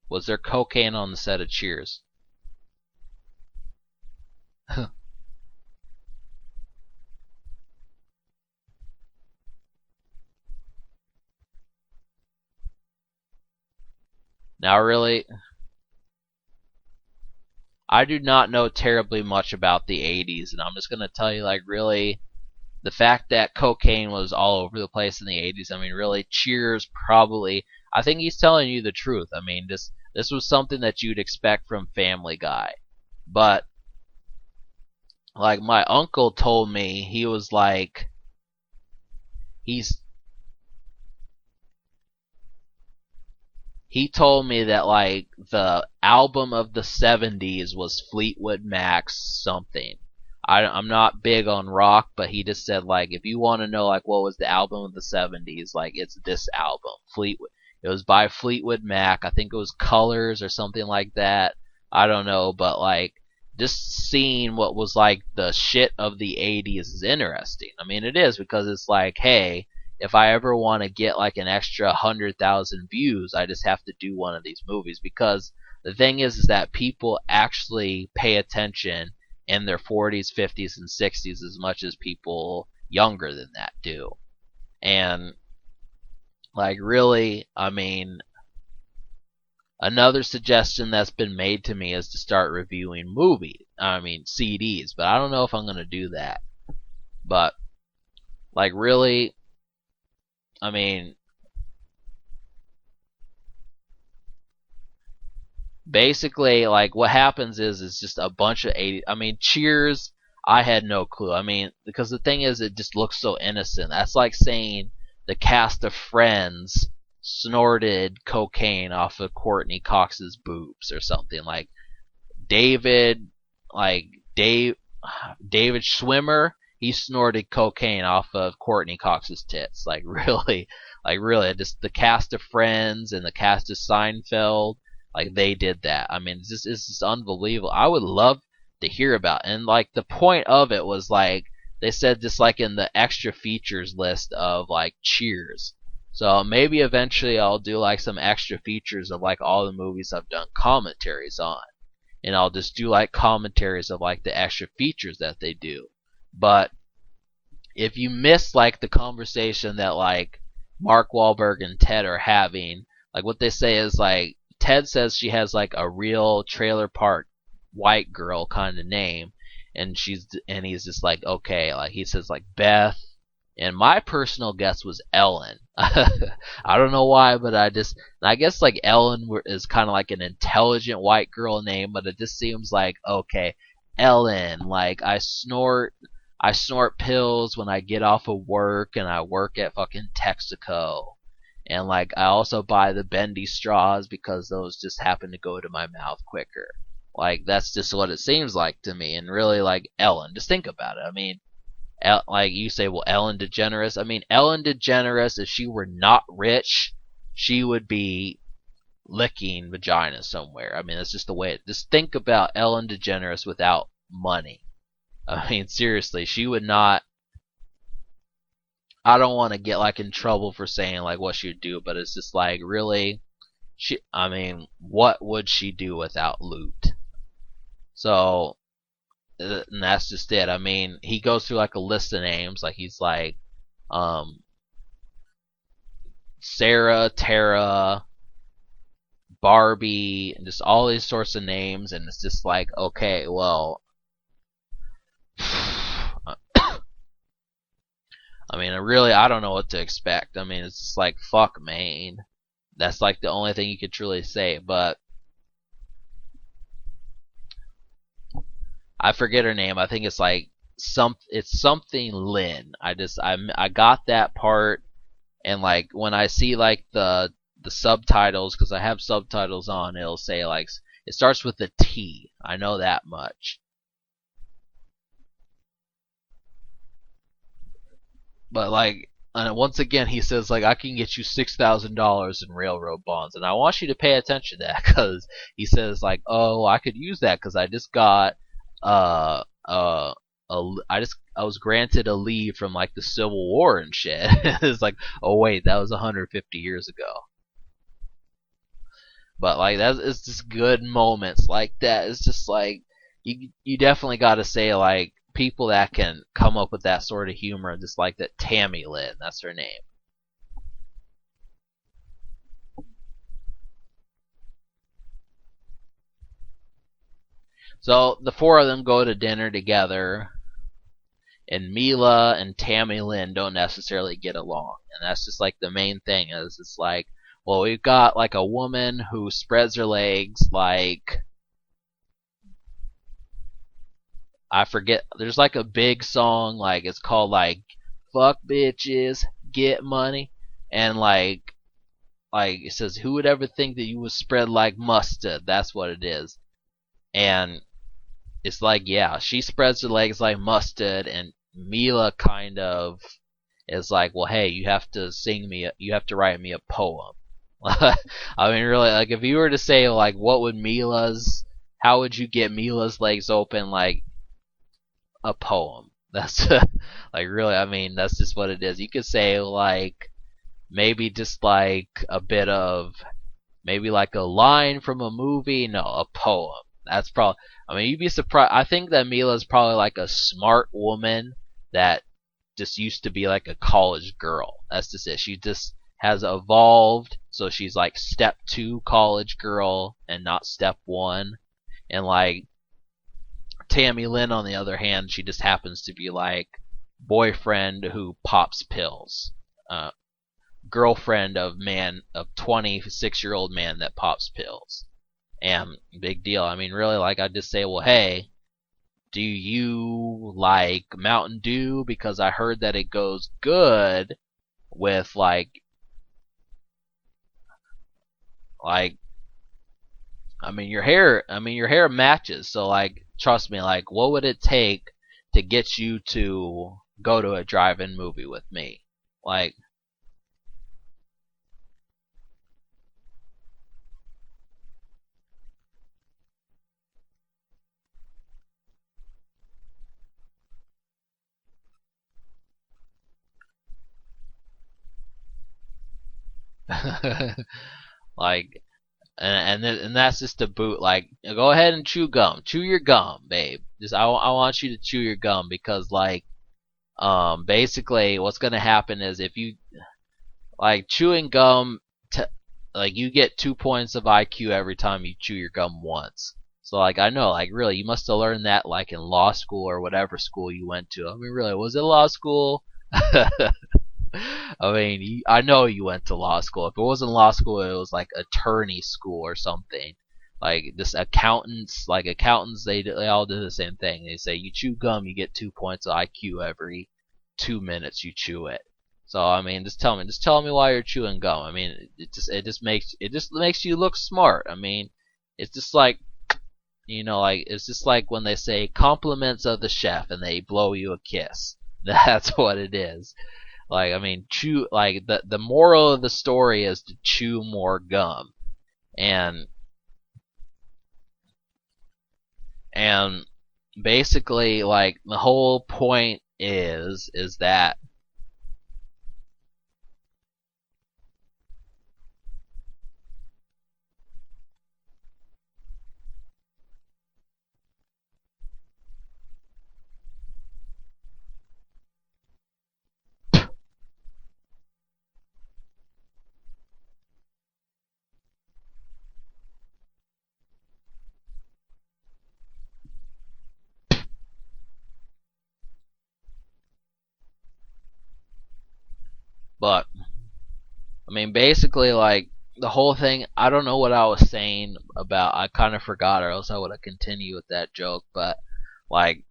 Was there cocaine on the set of Cheers? Now, really, I do not know terribly much about the 80s, and I'm just going to tell you, like, really, the fact that cocaine was all over the place in the 80s, I mean, really, Cheers probably, I think he's telling you the truth. I mean, this was something that you'd expect from Family Guy. But, like, my uncle told me, he was like, he's he told me that like the album of the 70s was Fleetwood Mac's something. I'm not big on rock, but he just said like if you want to know like what was the album of the 70s, like it's this album, Fleetwood. It was by Fleetwood Mac. I think it was Colors or something like that. I don't know, but like just seeing what was like the shit of the 80s is interesting. I mean, it is because it's like, hey, if I ever want to get like an extra 100,000 views, I just have to do one of these movies. Because the thing is that people actually pay attention in their 40s, 50s, and 60s as much as people younger than that do. And like really, I mean, another suggestion that's been made to me is to start reviewing CDs, but I don't know if I'm going to do that. But like really, I mean, basically, like what happens is just a bunch of 80. I mean, Cheers. I had no clue. I mean, because the thing is, it just looks so innocent. That's like saying the cast of Friends snorted cocaine off of Courtney Cox's boobs or something. Like David, like Dave, David Schwimmer, he snorted cocaine off of Courtney Cox's tits. Like really, just the cast of Friends and the cast of Seinfeld, like they did that. I mean, it's just unbelievable. I would love to hear about it. And like the point of it was like they said just like in the extra features list of like Cheers. So maybe eventually I'll do like some extra features of like all the movies I've done commentaries on. And I'll just do like commentaries of like the extra features that they do. But if you miss like the conversation that like Mark Wahlberg and Ted are having, like what they say is like Ted says she has like a real trailer park white girl kind of name, and he's just like okay, like he says like Beth, and my personal guess was Ellen. I don't know why, but I guess like Ellen is kind of like an intelligent white girl name, but it just seems like okay, Ellen, like I snort pills when I get off of work and I work at fucking Texaco. And like I also buy the bendy straws because those just happen to go to my mouth quicker. Like that's just what it seems like to me. And really like Ellen, just think about it. I mean, like you say, well, Ellen DeGeneres. I mean, Ellen DeGeneres, if she were not rich, she would be licking vagina somewhere. I mean, that's just the way. Just think about Ellen DeGeneres without money. I mean, seriously, she would not. I don't want to get like in trouble for saying like what she would do, but it's just like really, she. I mean, what would she do without loot? So, and that's just it. I mean, he goes through like a list of names, like he's like, um, Sarah, Tara, Barbie, and just all these sorts of names, and it's just like, okay, well. I mean, I don't know what to expect. I mean, it's just like, fuck, man. That's like the only thing you could truly say. But I forget her name. I think it's like it's something Lynn. I got that part, and like when I see like the subtitles, because I have subtitles on, it'll say like it starts with a T. I know that much. But like once again, he says like I can get you $6,000 in railroad bonds, and I want you to pay attention to that because he says like, oh, I could use that because I just got uh uh I was granted a leave from like the Civil War and shit. It's like, oh wait, that was 150 years ago. But like that is just good moments like that. It's just like you definitely got to say like people that can come up with that sort of humor, just like that Tammy Lynn, that's her name. So the four of them go to dinner together, and Mila and Tammy Lynn don't necessarily get along, and that's just like the main thing is it's like, well, we've got like a woman who spreads her legs like I forget. There's like a big song, like it's called like "Fuck Bitches, Get Money," and like it says, "Who would ever think that you would spread like mustard?" That's what it is, and it's like yeah, she spreads her legs like mustard, and Mila kind of is like, well, hey, you have to sing me, you have to write me a poem. I mean, really, like if you were to say like, what would Mila's, how would you get Mila's legs open? Like a poem. That's like really. I mean, that's just what it is. You could say like maybe just like a bit of maybe like a line from a movie. No, a poem. That's probably. I mean, you'd be surprised. I think that Mila's probably like a smart woman that just used to be like a college girl. That's just it. She just has evolved, so she's like step 2 college girl and not step 1. And like Tammy Lynn, on the other hand, she just happens to be like boyfriend who pops pills, uh, girlfriend of 26-year-old man that pops pills, and big deal. I mean, really, like I just say, well, hey, do you like Mountain Dew? Because I heard that it goes good with like your hair matches. So like trust me, like what would it take to get you to go to a drive-in movie with me? Like like and that's just the boot like go ahead and chew gum. Chew your gum, babe. Just I want you to chew your gum because like basically what's going to happen is if you like chewing gum t- like you get 2 points of IQ every time you chew your gum once. So like I know like really you must have learned that like in law school or whatever school you went to. I mean really was it law school? I mean I know you went to law school. If it wasn't law school it was like attorney school or something. Like this accountants they all do the same thing. They say you chew gum you get 2 points of IQ every 2 minutes you chew it. So I mean, just tell me why you're chewing gum. I mean, it just makes you look smart. I mean, it's just like like it's just like when they say compliments of the chef and they blow you a kiss. That's what it is. Like I mean, chew like the moral of the story is to chew more gum, and and basically like the whole point is that but I mean basically like the whole thing, I don't know what I was saying about. I kind of forgot, or else I would have continued with that joke. But like,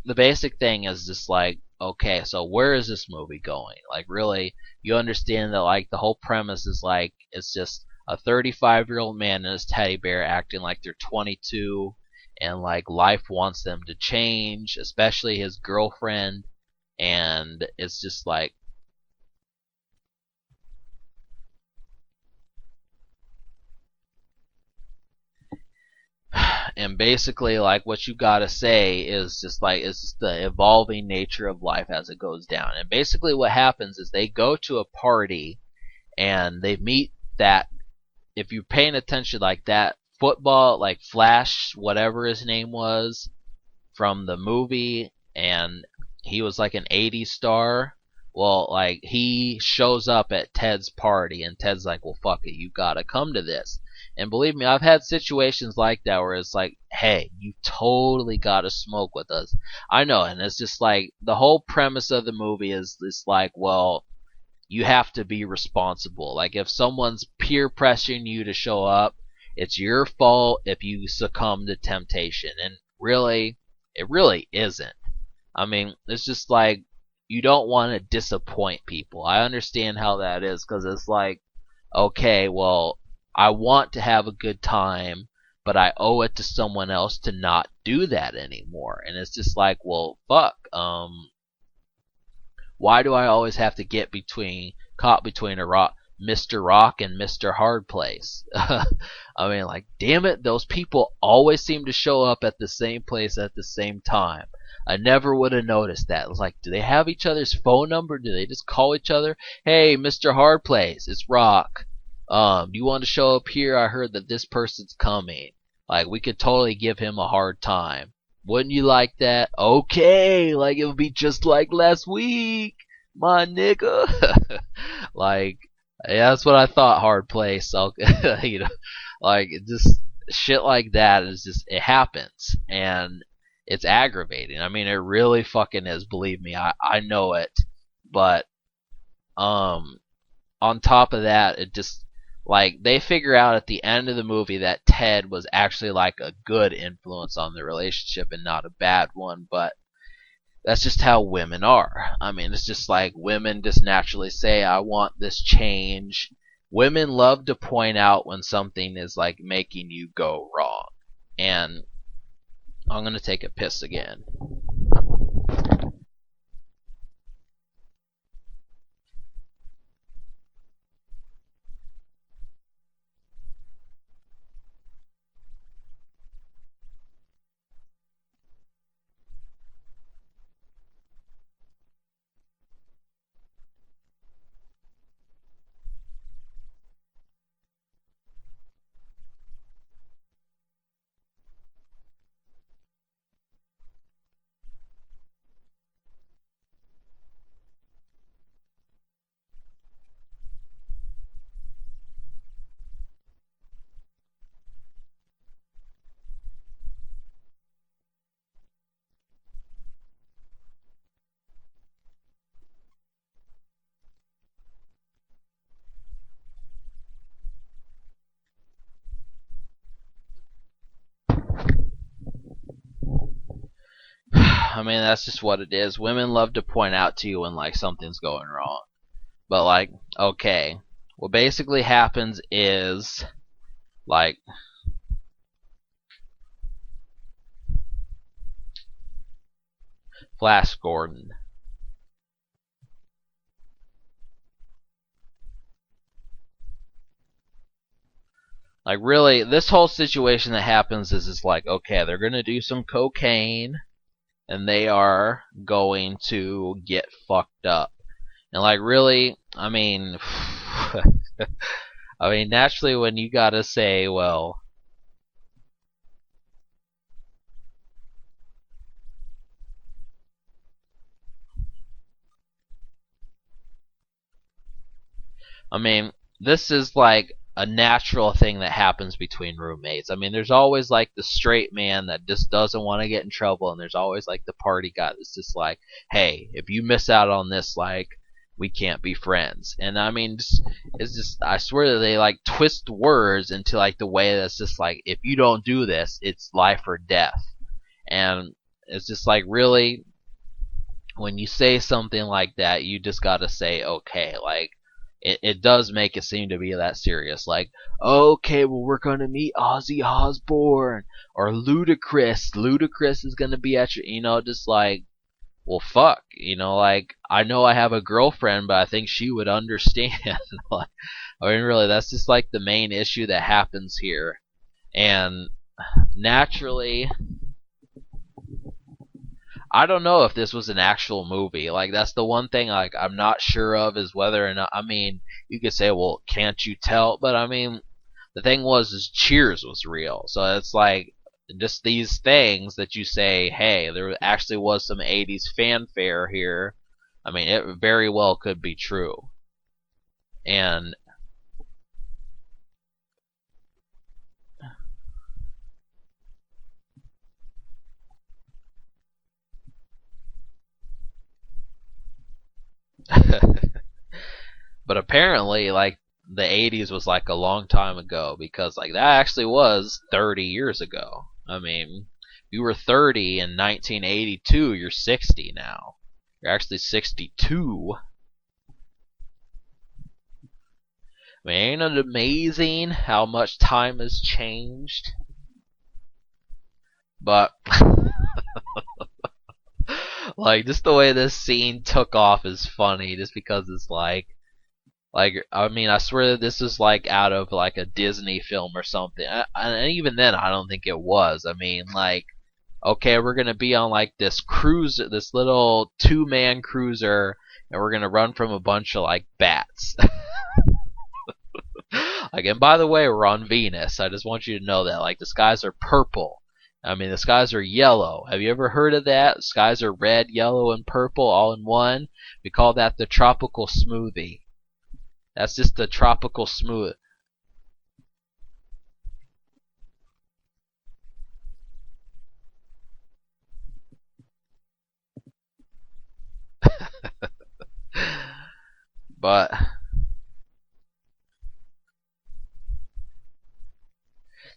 the basic thing is just like, okay, so where is this movie going? Like, really, you understand that like the whole premise is like it's just a 35-year-old man and his teddy bear acting like they're 22, and like life wants them to change, especially his girlfriend, and it's just like, and basically like what you gotta say is just like it's just the evolving nature of life as it goes down. And basically what happens is they go to a party and they meet that, if you're paying attention, like that football, like Flash, whatever his name was from the movie, and he was like an 80s star. Well, like he shows up at Ted's party, and Ted's like, "Well, fuck it, you gotta come to this." And believe me, I've had situations like that where it's like, "Hey, you totally gotta smoke with us." I know, and it's just like the whole premise of the movie is this, like, well, you have to be responsible. Like if someone's peer pressuring you to show up, it's your fault if you succumb to temptation. And really, it really isn't. I mean, it's just like you don't want to disappoint people. I understand how that is because it's like, okay, well, I want to have a good time, but I owe it to someone else to not do that anymore. And it's just like, well, fuck. Why do I always have to get caught between Mr. Rock and Mr. Hard Place? I mean, like, damn it, those people always seem to show up at the same place at the same time. I never would have noticed that. It was like, do they have each other's phone number? Do they just call each other? Hey, Mr. Hard Place, it's Rock. Do you want to show up here? I heard that this person's coming. Like, we could totally give him a hard time. Wouldn't you like that? Okay, like it would be just like last week, my nigga. Like, yeah, that's what I thought. Hard place. So, you know, like just shit like that is just it happens, and it's aggravating. I mean, it really fucking is. Believe me, I know it. But on top of that, it just like they figure out at the end of the movie that Ted was actually like a good influence on the relationship and not a bad one, but that's just how women are. I mean, it's just like women just naturally say, I want this change. Women love to point out when something is like making you go wrong. And I'm going to take a piss again. I mean, that's just what it is. Women love to point out to you when like something's going wrong. But like, okay, what basically happens is like Flash Gordon. Like really, this whole situation that happens is like, okay, they're gonna do some cocaine and they are going to get fucked up. And like really, I mean, I mean naturally when you gotta say, well, I mean, this is like a natural thing that happens between roommates. I mean, there's always like the straight man that just doesn't want to get in trouble, and there's always like the party guy that's just like, hey, if you miss out on this, like, we can't be friends. And I mean, it's just, I swear that they like twist words into like the way that's just like, if you don't do this, it's life or death. And it's just like, really, when you say something like that, you just gotta say okay. Like, it does make it seem to be that serious. Like, okay, well, we're gonna meet Ozzy Osbourne or Ludacris. Ludacris is gonna be at your, just like, well, fuck, like, I know I have a girlfriend, but I think she would understand. Like, I mean, really, that's just like the main issue that happens here. And naturally, I don't know if this was an actual movie. Like, that's the one thing, like, I'm not sure of, is whether or not, I mean, you could say, well, can't you tell? But I mean, the thing was, is Cheers was real. So it's like, just these things that you say, hey, there actually was some 80s fanfare here. I mean, it very well could be true. And but apparently, like, the 80s was like a long time ago, because like that actually was 30 years ago. I mean, you were 30 in 1982, you're 60 now. You're actually 62. I mean, ain't it amazing how much time has changed? But like, just the way this scene took off is funny, just because it's like, I mean, I swear that this is like out of like a Disney film or something. And even then, I don't think it was. I mean, like, okay, we're gonna be on like this cruiser, this little 2-man cruiser, and we're gonna run from a bunch of like bats. Like, and by the way, we're on Venus. I just want you to know that. Like, the skies are purple. I mean, the skies are yellow. Have you ever heard of that? The skies are red, yellow, and purple all in one. We call that the tropical smoothie. That's just the tropical smooth. But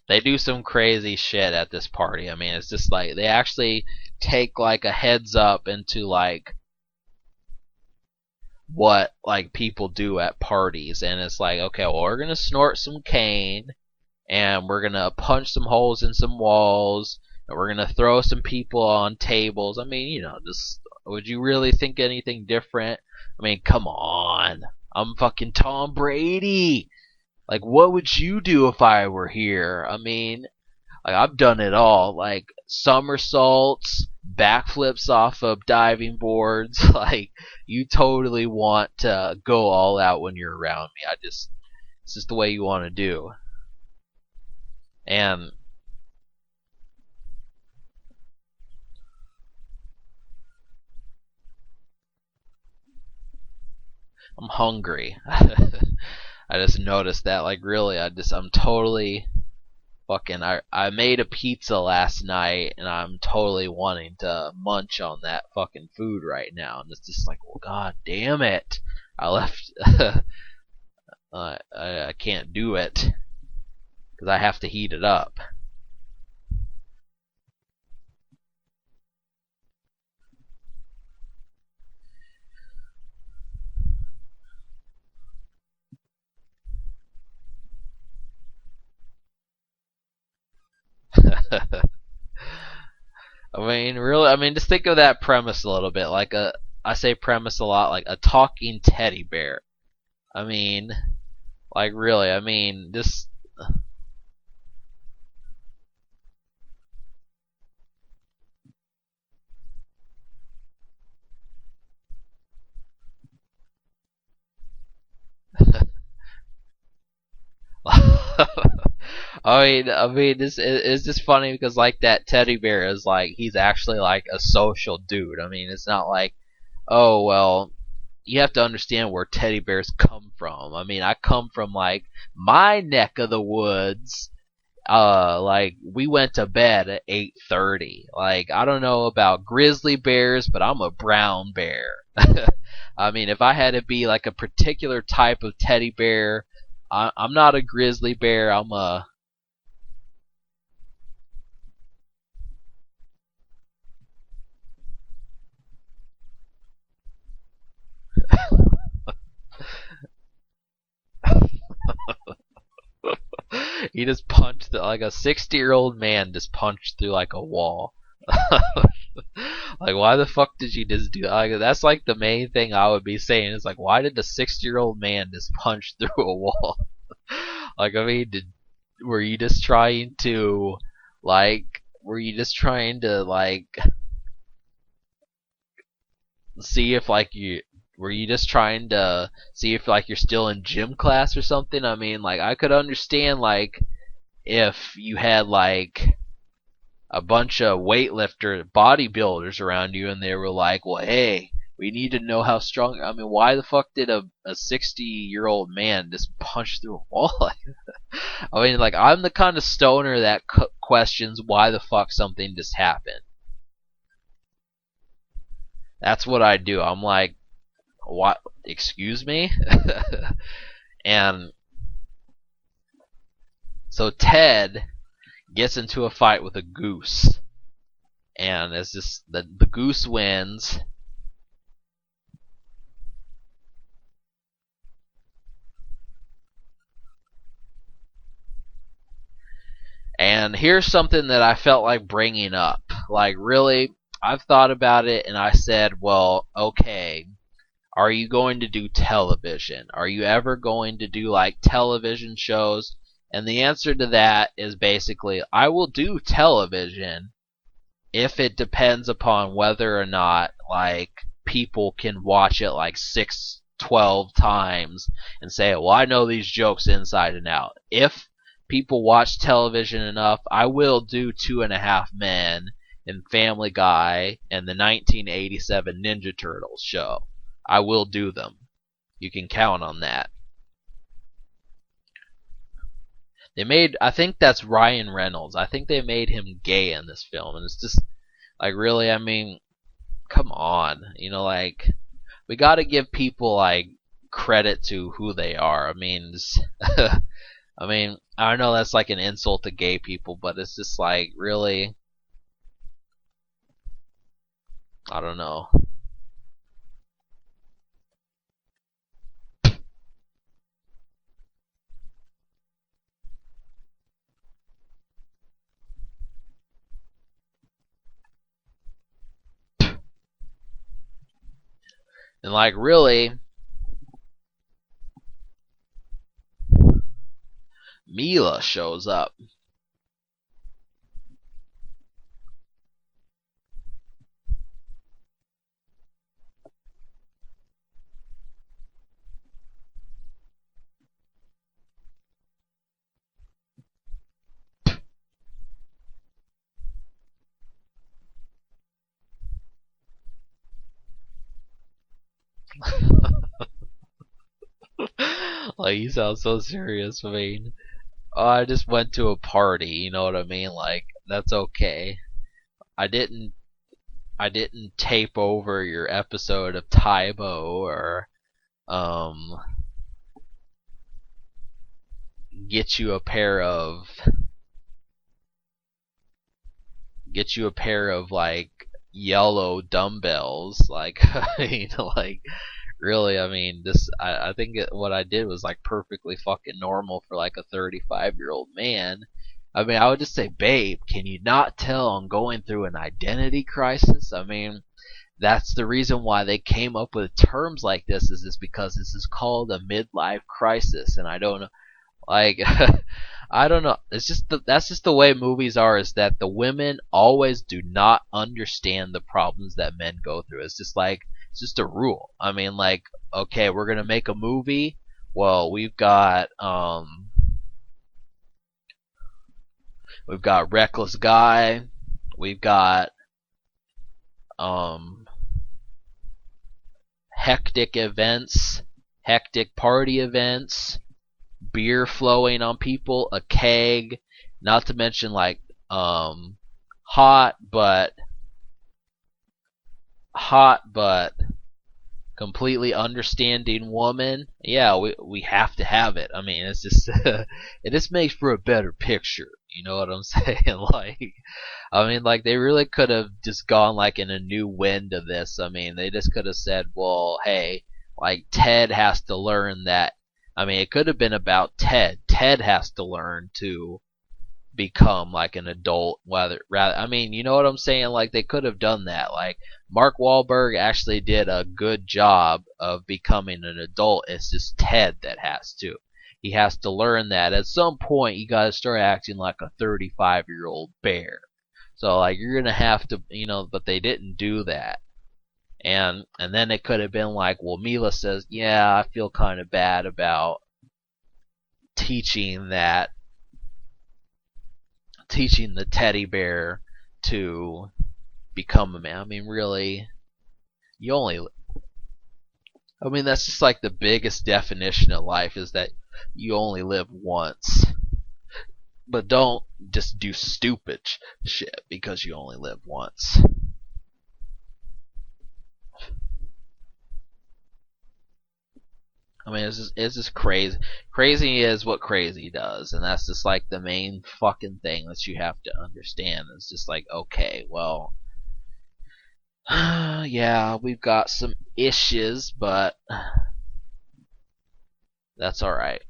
they do some crazy shit at this party. I mean, it's just like they actually take like a heads up into like what like people do at parties, and it's like, okay, well, we're gonna snort some cane, and we're gonna punch some holes in some walls, and we're gonna throw some people on tables. I mean, just, would you really think anything different? I mean, come on, I'm fucking Tom Brady. Like, what would you do if I were here? I mean, like, I've done it all. Like, somersaults, backflips off of diving boards. Like, you totally want to go all out when you're around me. It's just the way you want to do. And I'm hungry. I just noticed that. Like, really, I'm totally fucking. I made a pizza last night, and I'm totally wanting to munch on that fucking food right now. And it's just like, well, god damn it. I left. I can't do it because I have to heat it up. I mean, really, I mean, just think of that premise a little bit. Like I say premise a lot, like a talking teddy bear. I mean, like, really, I mean, just. I mean, it's just funny because like that teddy bear is like, he's actually like a social dude. I mean, it's not like, oh well, you have to understand where teddy bears come from. I mean, I come from like my neck of the woods. Like, we went to bed at 8:30. Like, I don't know about grizzly bears, but I'm a brown bear. I mean, if I had to be like a particular type of teddy bear, I'm not a grizzly bear. I'm a he just punched like a 60-year-old man just punched through like a wall. Like, why the fuck did you just do that? Like, that's like the main thing I would be saying is like, why did the 60-year-old man just punch through a wall? Like, I mean, were you just trying to, like, were you just trying to like see if like you were you just trying to see if like you're still in gym class or something? I mean, like, I could understand like if you had like a bunch of weightlifter bodybuilders around you and they were like, well, hey, we need to know how strong. I mean, why the fuck did a 60-year-old man just punch through a wall? I mean, like, I'm the kind of stoner that questions why the fuck something just happened. That's what I do. I'm like, what? Excuse me? And so Ted gets into a fight with a goose, and it's just the goose wins. And here's something that I felt like bringing up. Like, really, I've thought about it and I said, well, okay, are you going to do television? Are you ever going to do like television shows? And the answer to that is basically, I will do television if it depends upon whether or not like people can watch it like 6, 12 times and say, well, I know these jokes inside and out. If people watch television enough, I will do Two and a Half Men and Family Guy and the 1987 Ninja Turtles show. I will do them. You can count on that. They made, I think that's Ryan Reynolds. I think they made him gay in this film, and it's just like, really, I mean, come on, like, we got to give people like credit to who they are. I mean, I mean, I know that's like an insult to gay people, but it's just like, really, I don't know. And like, really, Mila shows up. Like, you sound so serious. I mean, oh, I just went to a party, you know what I mean? Like, that's okay. I didn't I didn't tape over your episode of Tybo or um get you a pair of like yellow dumbbells, like, like, really, I mean, this I think what I did was like perfectly fucking normal for like a 35-year-old man. I mean, I would just say, babe, can you not tell I'm going through an identity crisis? I mean, that's the reason why they came up with terms like this, is because this is called a midlife crisis, and I don't know, like, I don't know. It's just that's just the way movies are. Is that the women always do not understand the problems that men go through. It's just like, it's just a rule. I mean, like, okay, we're gonna make a movie. Well, we've got Reckless Guy. We've got um hectic events, hectic party events, beer flowing on people, a keg, not to mention like hot but hot but completely understanding woman, yeah, we have to have it. I mean, it's just it just makes for a better picture. You know what I'm saying? Like, I mean, like they really could have just gone like in a new wind of this. I mean, they just could have said, well, hey, like Ted has to learn that. I mean, it could have been about Ted. Ted has to learn to become like an adult, whether rather, I mean, you know what I'm saying, like they could have done that. Like Mark Wahlberg actually did a good job of becoming an adult. It's just Ted that has to. He has to learn that at some point you got to start acting like a 35-year-old bear. So like you're going to have to, but they didn't do that. And then it could have been like, well, Mila says, "Yeah, I feel kind of bad about teaching that teaching the teddy bear to become a man." I mean, really, you only. I mean, that's just like the biggest definition of life is that you only live once. But don't just do stupid shit because you only live once. I mean, it's just crazy. Crazy is what crazy does, and that's just like the main fucking thing that you have to understand. It's just like, okay, well, yeah, we've got some issues, but that's alright.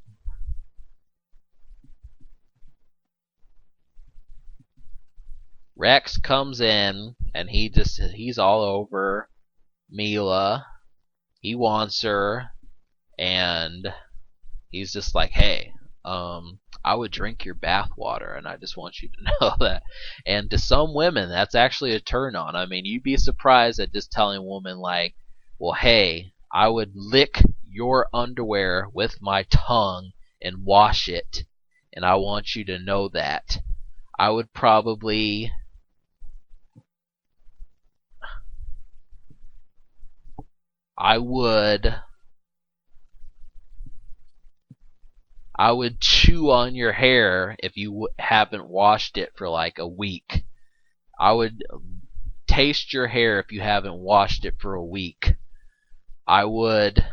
Rex comes in and he's all over Mila. He wants her and he's just like, "Hey, I would drink your bathwater, and I just want you to know that." And to some women, that's actually a turn on. I mean, you'd be surprised at just telling a woman like, "Well, hey, I would lick your underwear with my tongue and wash it, and I want you to know that." I would probably I would I would chew on your hair if you haven't washed it for like a week. I would taste your hair if you haven't washed it for a week. I would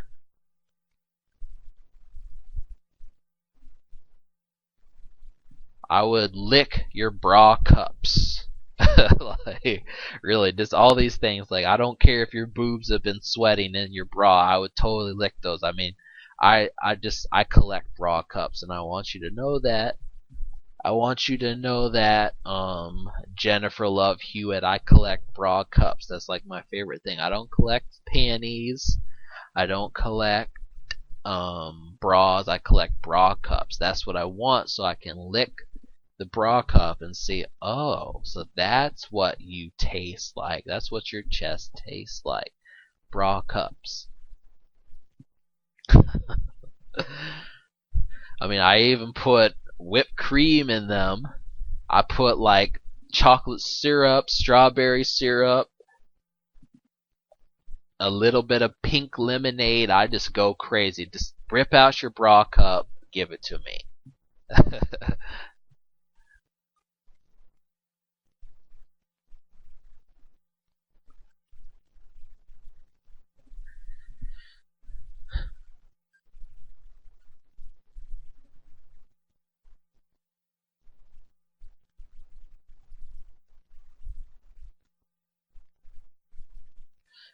I would lick your bra cups. Like, really, just all these things. Like, I don't care if your boobs have been sweating in your bra. I would totally lick those. I mean, I collect bra cups, and I want you to know that. I want you to know that, Jennifer Love Hewitt, I collect bra cups. That's like my favorite thing. I don't collect panties. I don't collect bras. I collect bra cups. That's what I want, so I can lick the bra cup and see, oh, so that's what you taste like. That's what your chest tastes like. Bra cups. I mean, I even put whipped cream in them. I put like chocolate syrup, strawberry syrup, a little bit of pink lemonade. I just go crazy. Just rip out your bra cup, give it to me.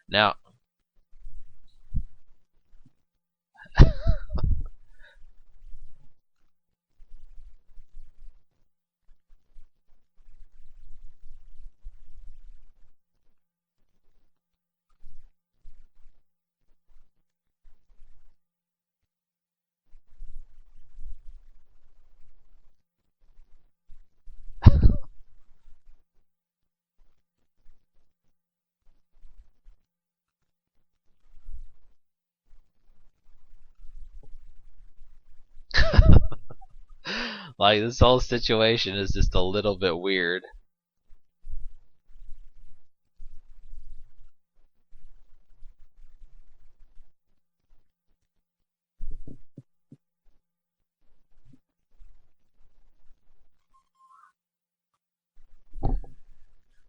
Now, like this whole situation is just a little bit weird.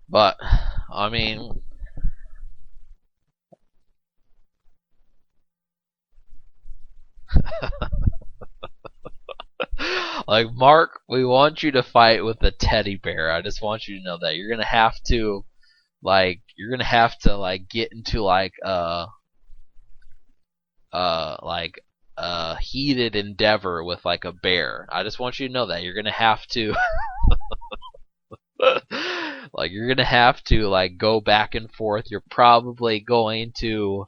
But I mean, Like, Mark, we want you to fight with a teddy bear. I just want you to know that you're gonna have to like get into like a heated endeavor with like a bear. I just want you to know that you're gonna have to like you're gonna have to like go back and forth. You're probably going to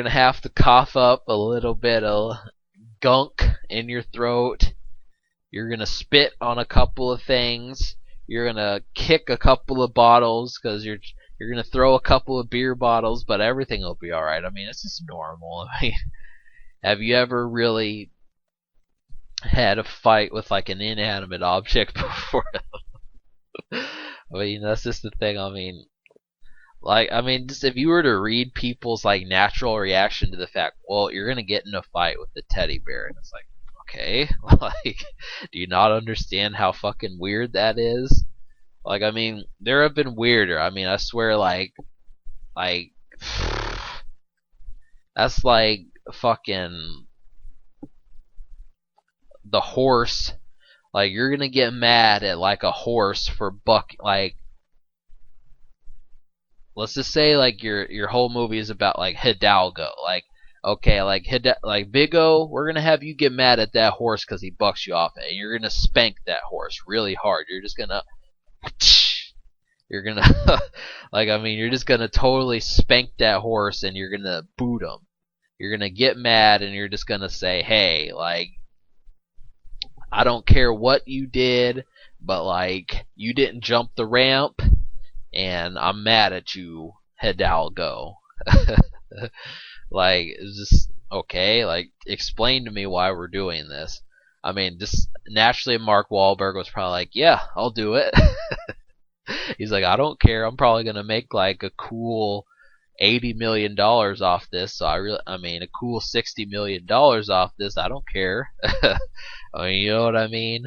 have to cough up a little bit of gunk in your throat. You're gonna spit on a couple of things. You're gonna kick a couple of bottles because you're gonna throw a couple of beer bottles, but everything will be all right. I mean, it's just normal. I mean, have you ever really had a fight with like an inanimate object before? I mean, that's just the thing. I mean, just if you were to read people's like natural reaction to the fact, well, you're gonna get in a fight with the teddy bear, and it's like, okay, like, do you not understand how fucking weird that is? Like, I mean, there have been weirder. I mean, I swear, like, that's like fucking the horse. Like, you're gonna get mad at like a horse for like, let's just say like your whole movie is about like Hidalgo. Like, okay, like Big O, we're gonna have you get mad at that horse because he bucks you off, and you're gonna spank that horse really hard. You're just gonna, you're gonna, like, I mean, you're just gonna totally spank that horse, and you're gonna boot him. You're gonna get mad, and you're just gonna say, hey, like, I don't care what you did, but like, you didn't jump the ramp, and I'm mad at you, Hidalgo. Like, it's just okay. Like, explain to me why we're doing this. I mean, just naturally, Mark Wahlberg was probably like, "Yeah, I'll do it." He's like, "I don't care. I'm probably gonna make like a cool $80 million off this. So I mean, a cool $60 million off this. I don't care." I mean, you know what I mean?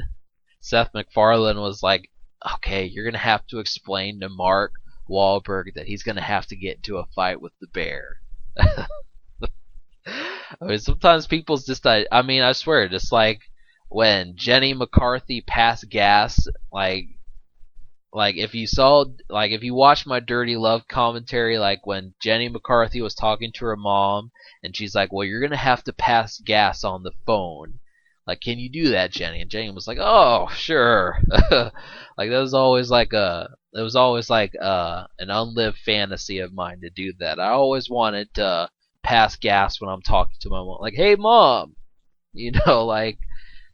Seth MacFarlane was like, "Okay, you're gonna have to explain to Mark Wahlberg that he's gonna have to get into a fight with the bear." I mean, sometimes people's just, I mean, I swear, just like when Jenny McCarthy passed gas, like if you watch my Dirty Love commentary, like when Jenny McCarthy was talking to her mom, and she's like, "Well, you're gonna have to pass gas on the phone. Like, can you do that, Jenny?" And Jenny was like, "Oh, sure." Like, it was always like an unlived fantasy of mine to do that. I always wanted to pass gas when I'm talking to my mom. Like, "Hey, mom," like,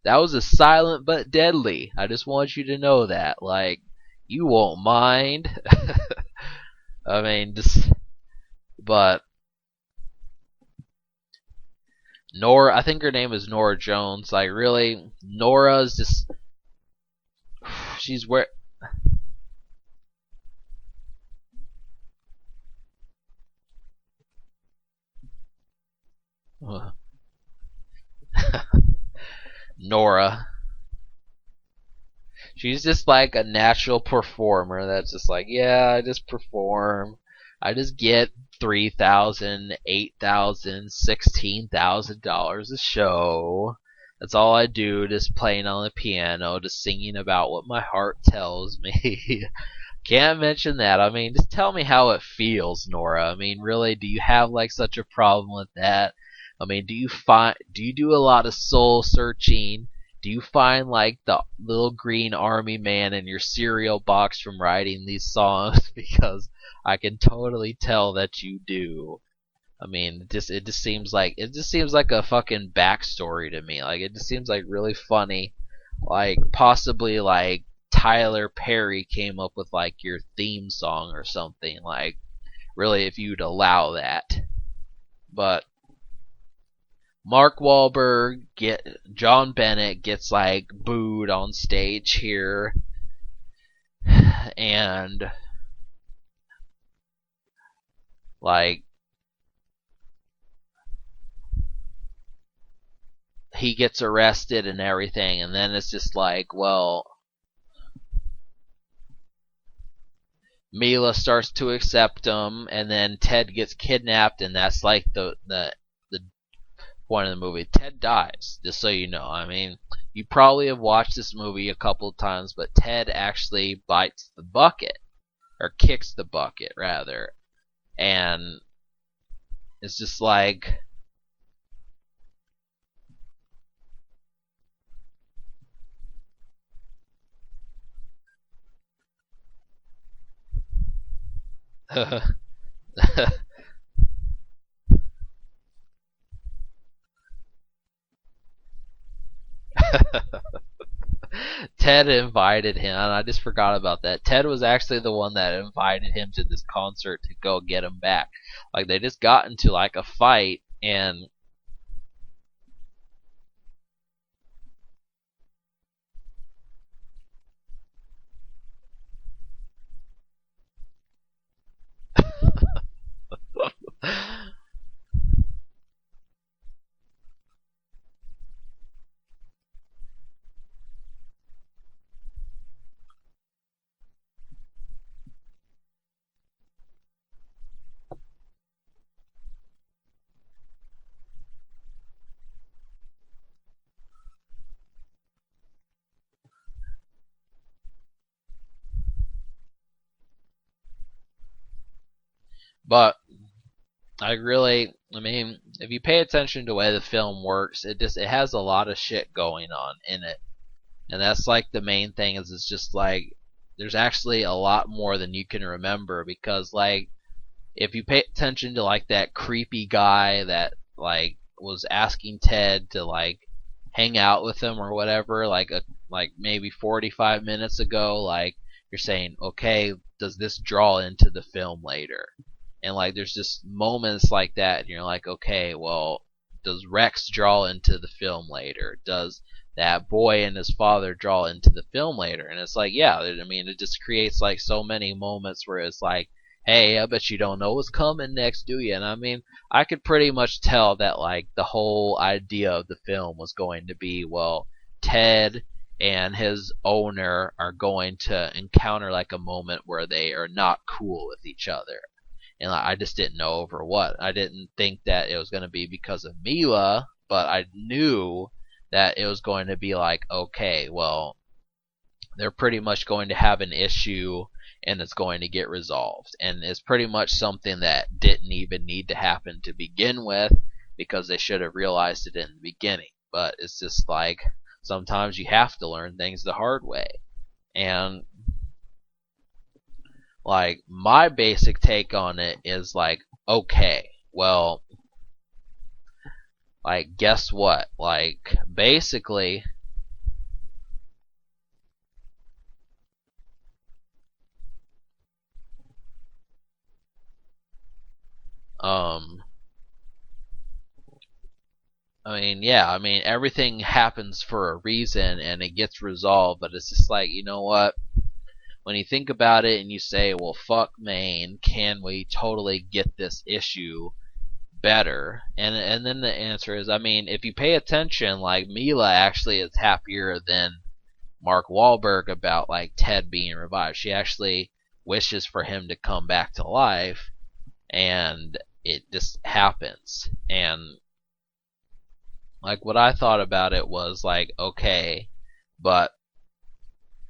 that was a silent but deadly. I just want you to know that. Like, you won't mind. I mean, but Nora, I think her name is Nora Jones. Like, really, Nora's just, she's where. Nora. She's just like a natural performer that's just like, yeah, I just perform. I just get $3,000, $8,000, $16,000 a show. That's all I do, just playing on the piano, just singing about what my heart tells me. Can't mention that. I mean, just tell me how it feels, Nora. I mean, really, do you have like such a problem with that? I mean, do you do a lot of soul searching? Do you find like the little green army man in your cereal box from writing these songs? Because I can totally tell that you do. I mean, it just seems like a fucking backstory to me. Like, it just seems like really funny. Like, possibly like Tyler Perry came up with like your theme song or something. Like, really, if you'd allow that. But John Bennett gets like booed on stage here, and like he gets arrested and everything, and then it's just like, well, Mila starts to accept him, and then Ted gets kidnapped, and that's like the point of the movie. Ted dies, just so you know. I mean, you probably have watched this movie a couple of times, but Ted actually bites the bucket, or kicks the bucket, rather. And it's just like. Ted invited him, and I just forgot about that. Ted was actually the one that invited him to this concert to go get him back. Like they just got into like a fight, and but I mean, if you pay attention to the way the film works, it has a lot of shit going on in it, and that's like the main thing is it's just like there's actually a lot more than you can remember because like if you pay attention to like that creepy guy that like was asking Ted to like hang out with him or whatever like maybe 45 minutes ago like you're saying okay does this draw into the film later and like there's just moments like that and you're like okay well does Rex draw into the film later does that boy and his father draw into the film later and it's like yeah I mean it just creates like so many moments where it's like hey, I bet you don't know what's coming next, do you? And I mean, I could pretty much tell that like the whole idea of the film was going to be, well, Ted and his owner are going to encounter like a moment where they are not cool with each other. And like, I just didn't know over what. I didn't think that it was going to be because of Mila, but I knew that it was going to be like, okay, well, they're pretty much going to have an issue and it's going to get resolved. And it's pretty much something that didn't even need to happen to begin with because they should have realized it in the beginning. But it's just like sometimes you have to learn things the hard way. And like my basic take on it is like, okay, well, like guess what? Like basically um I mean, yeah, I mean, everything happens for a reason and it gets resolved, but it's just like, you know what? When you think about it and you say, well, fuck Maine, can we totally get this issue better? And then the answer is, I mean, if you pay attention, like, Mila actually is happier than Mark Wahlberg about, like, Ted being revived. She actually wishes for him to come back to life, and it just happens. And like what I thought about it was like, okay, but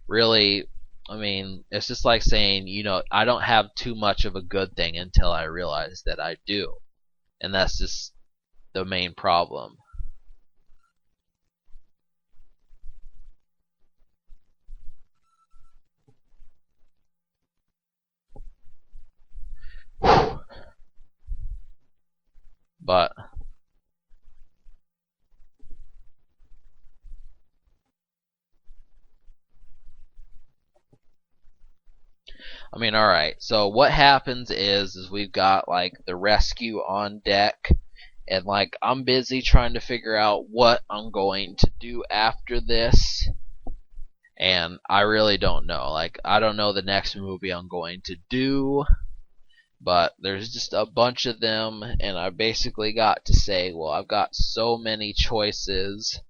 really, I mean, it's just like saying, you know, I don't have too much of a good thing until I realize that I do. And that's just the main problem. But I mean, all right. So what happens is we've got like the rescue on deck and like I'm busy trying to figure out what I'm going to do after this and I really don't know. Like I don't know the next movie I'm going to do, but there's just a bunch of them and I basically got to say, well, I've got so many choices.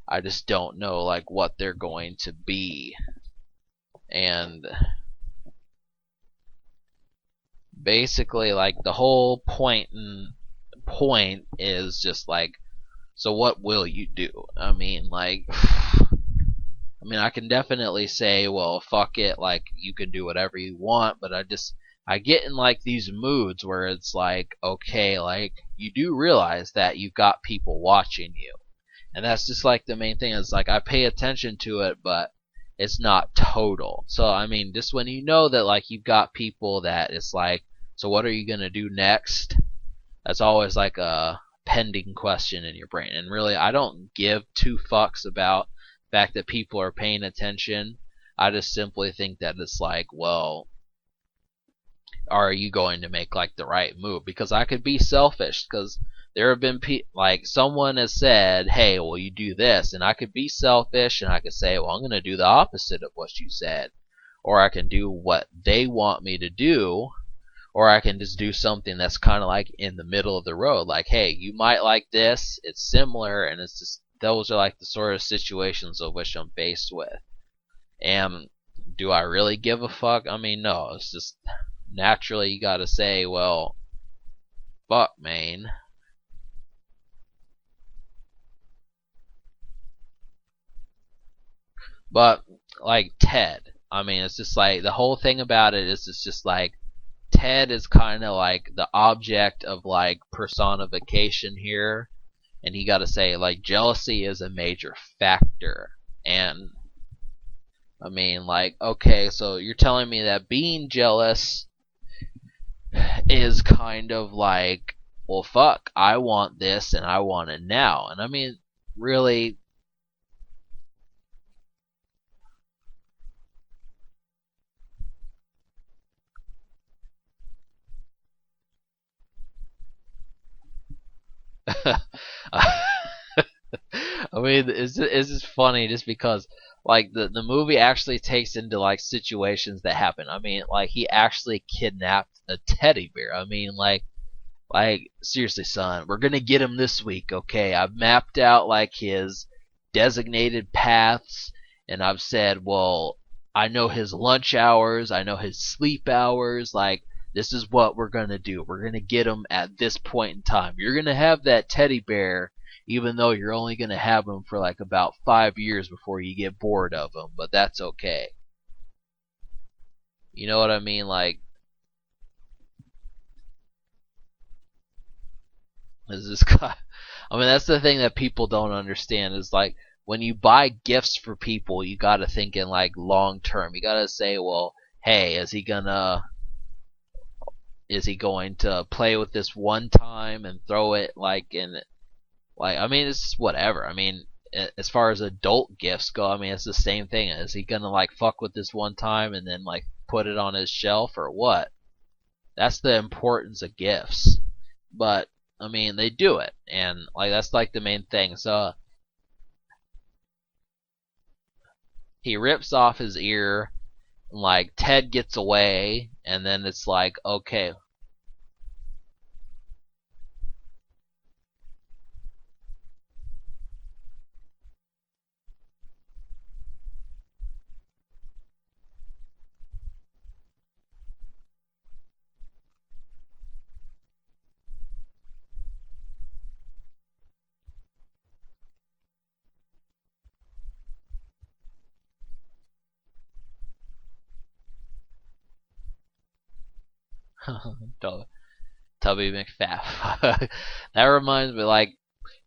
I just don't know like what they're going to be. And basically like the whole point is just like, so what will you do? I mean, like, I can definitely say, well, fuck it, like you can do whatever you want, but I get in like these moods where it's like, okay, like you do realize that you got people watching you. And that's just like the main thing is like I pay attention to it, but it's not total. So just when you know that like you've got people that it's like, so what are you gonna do next? That's always like a pending question in your brain. And really, I don't give two fucks about the fact that people are paying attention. I just simply think that it's like, well, are you going to make like the right move? Because I could be selfish because there have been like someone has said, hey, well you do this, and I could be selfish and I could say, well I'm going to do the opposite of what you said, or I can do what they want me to do, or I can just do something that's kind of like in the middle of the road, like hey, you might like this, it's similar, and it's just those are like the sort of situations of which I'm faced with. And do I really give a fuck? No, it's just naturally you gotta say, well, fuck, man. But like Ted, it's just like the whole thing about it is it's just like Ted is kind of like the object of like personification here, and you got to say like jealousy is a major factor. And like, okay, so you're telling me that being jealous is kind of like, well, fuck, I want this and I want it now. And really, it's just funny just because like the movie actually takes into like situations that happen. Like he actually kidnapped a teddy bear. Like seriously, son, we're gonna get him this week, okay? I've mapped out like his designated paths, and I've said, well, I know his lunch hours, I know his sleep hours. Like this is what we're gonna do. We're gonna get him at this point in time. You're gonna have that teddy bear, even though you're only gonna have him for like about 5 years before you get bored of him. But that's okay. You know what I mean? Like is this guy? That's the thing that people don't understand is like when you buy gifts for people, you got to think in like long term. You got to say, well, hey, is he going to play with this one time and throw it like in like it's just whatever. As far as adult gifts go, it's the same thing. Is he gonna like fuck with this one time and then like put it on his shelf or what? That's the importance of gifts. But they do it, and like that's like the main thing. So he rips off his ear, and like Ted gets away, and then it's like, okay. Tubby McFaff. That reminds me, like,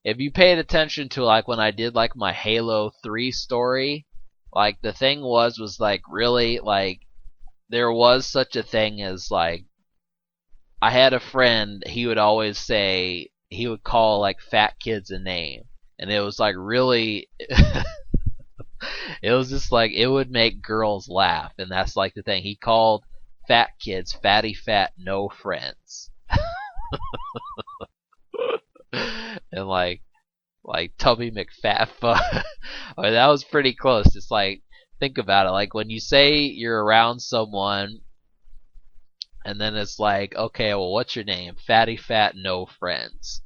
if you paid attention to like when I did like my Halo 3 story, like the thing was like really like there was such a thing as like I had a friend, he would always say he would call like fat kids a name, and it was like really it was just like it would make girls laugh, and that's like the thing. He called fat kids fatty fat no friends. And like Tubby McFat. That was pretty close. It's like think about it. Like when you say you're around someone, and then it's like, okay, well, what's your name? Fatty Fat No Friends.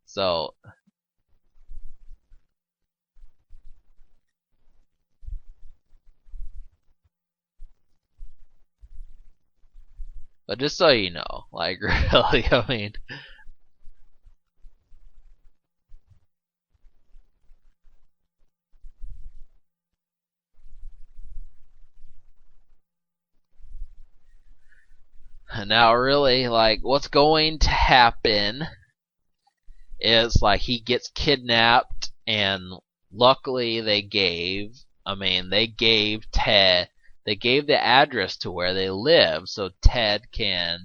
So But just so you know, like really, I mean, now really, like what's going to happen is like he gets kidnapped, and luckily they gave Ted, they gave the address to where they live so Ted can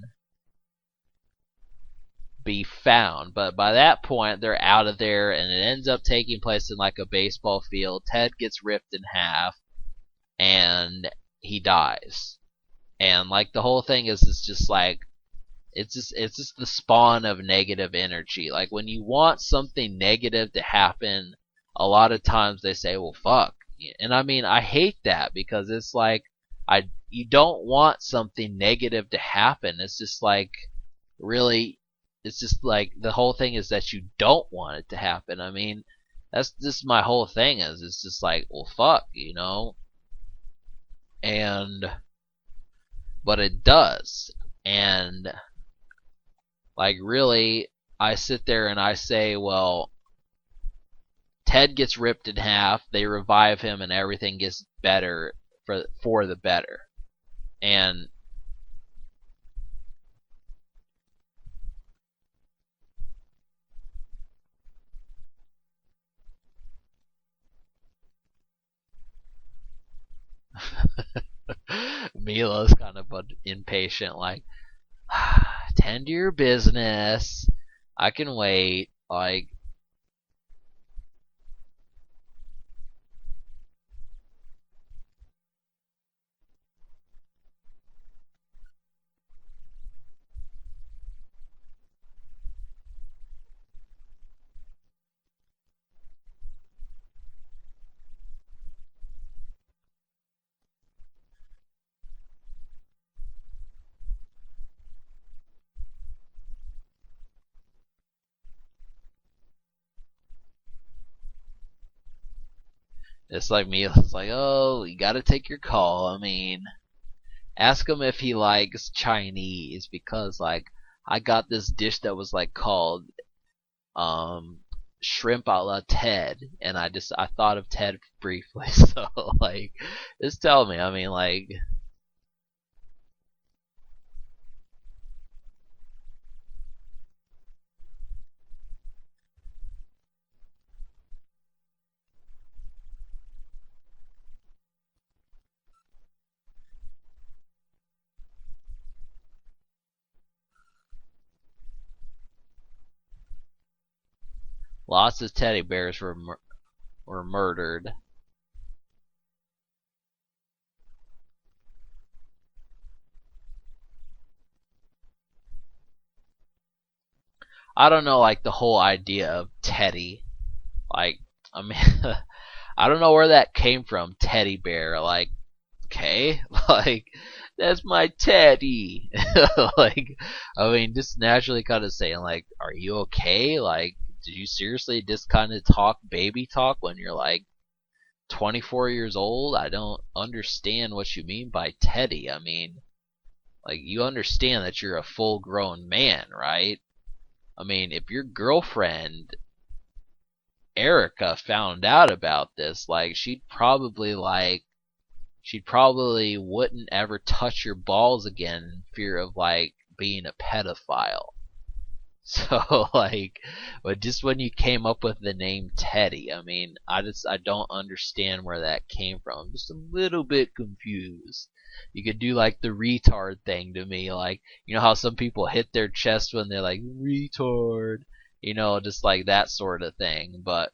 be found. But by that point, they're out of there, and it ends up taking place in like a baseball field. Ted gets ripped in half, and he dies. And like the whole thing is, it's just like it's just the spawn of negative energy. Like when you want something negative to happen, a lot of times they say, "Well, fuck." And I mean, I hate that because it's like I you don't want something negative to happen. It's just like really it's just like the whole thing is that you don't want it to happen. I mean, that's just my whole thing is it's just like, well, fuck, and but it does. And like really, I sit there and I say, well, Ted gets ripped in half, they revive him, and everything gets better for the better. And Mila's kind of impatient, like, tend to your business. I can wait. Like, it's like Mila's like, oh, you gotta take your call. I mean, ask him if he likes Chinese because, like, I got this dish that was, like, called um shrimp a la Ted, and I thought of Ted briefly. So like, just tell me. I mean, like, lots of teddy bears were murdered. I don't know, like the whole idea of Teddy. Like, I mean, I don't know where that came from. Teddy bear. Like, okay, like that's my teddy. Like, I mean, just naturally kind of saying like, "Are you okay?" Like, did you seriously just kind of talk baby talk when you're like 24 years old? I don't understand what you mean by teddy. I mean, like you understand that you're a full grown man, right? I mean, if your girlfriend Erica found out about this, like she'd probably wouldn't ever touch your balls again in fear of like being a pedophile. So like, but just when you came up with the name Teddy, I mean, I don't understand where that came from. I'm just a little bit confused. You could do like the retard thing to me, like you know how some people hit their chest when they're like retard, just like that sort of thing. But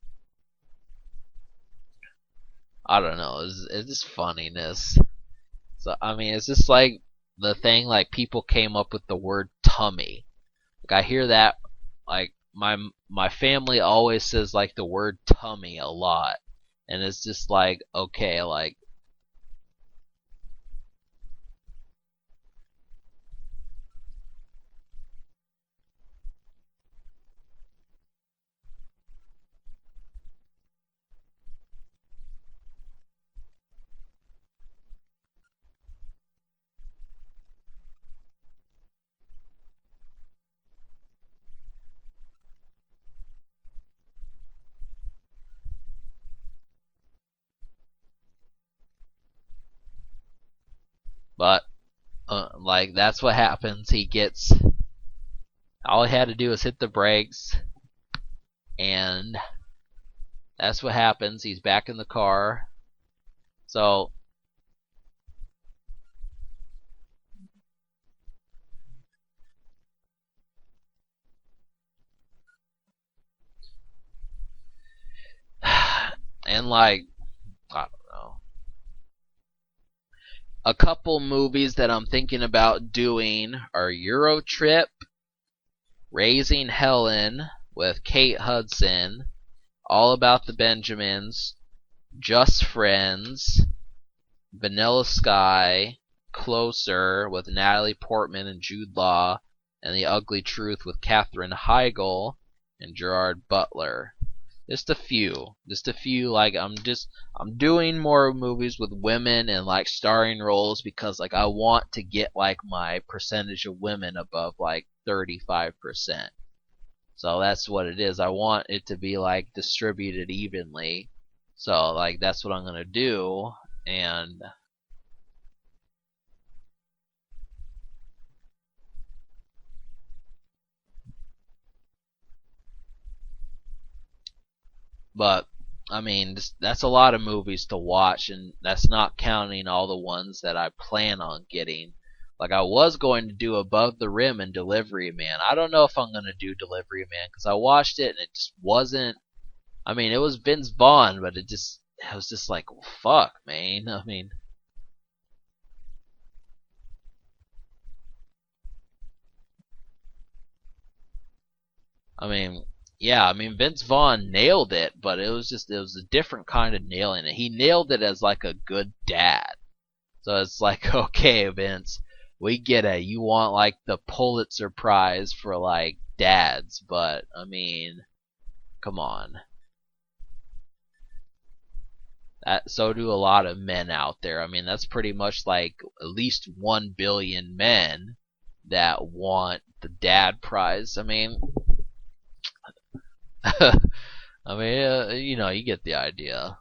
I don't know, it's just funniness. So I mean, it's just like the thing like people came up with the word tummy. Like I hear that like my family always says like the word tummy a lot, and it's just like okay, like But like that's what happens. He gets all he had to do was hit the brakes, and that's what happens. He's back in the car. So and like I don't know. A couple movies that I'm thinking about doing are Euro Trip, Raising Helen with Kate Hudson, All About the Benjamins, Just Friends, Vanilla Sky, Closer with Natalie Portman and Jude Law, and The Ugly Truth with Katherine Heigl and Gerard Butler. Just a few. Like I'm doing more movies with women and like starring roles because like I want to get like my percentage of women above like 35%. So that's what it is. I want it to be like distributed evenly. So like that's what I'm gonna do. And but I mean, that's a lot of movies to watch, and that's not counting all the ones that I plan on getting. Like I was going to do Above the Rim and Delivery Man. I don't know if I'm gonna do Delivery Man because I watched it and it just wasn't. I mean, it was Vince Vaughn, but it was just like fuck, man. I mean, yeah, I mean Vince Vaughn nailed it, but it was a different kind of nailing it. He nailed it as like a good dad. So it's like, okay, Vince, we get it. You want like the Pulitzer Prize for like dads, but I mean, come on. So do a lot of men out there. I mean, that's pretty much like at least 1 billion men that want the dad prize. I mean, you know, you get the idea.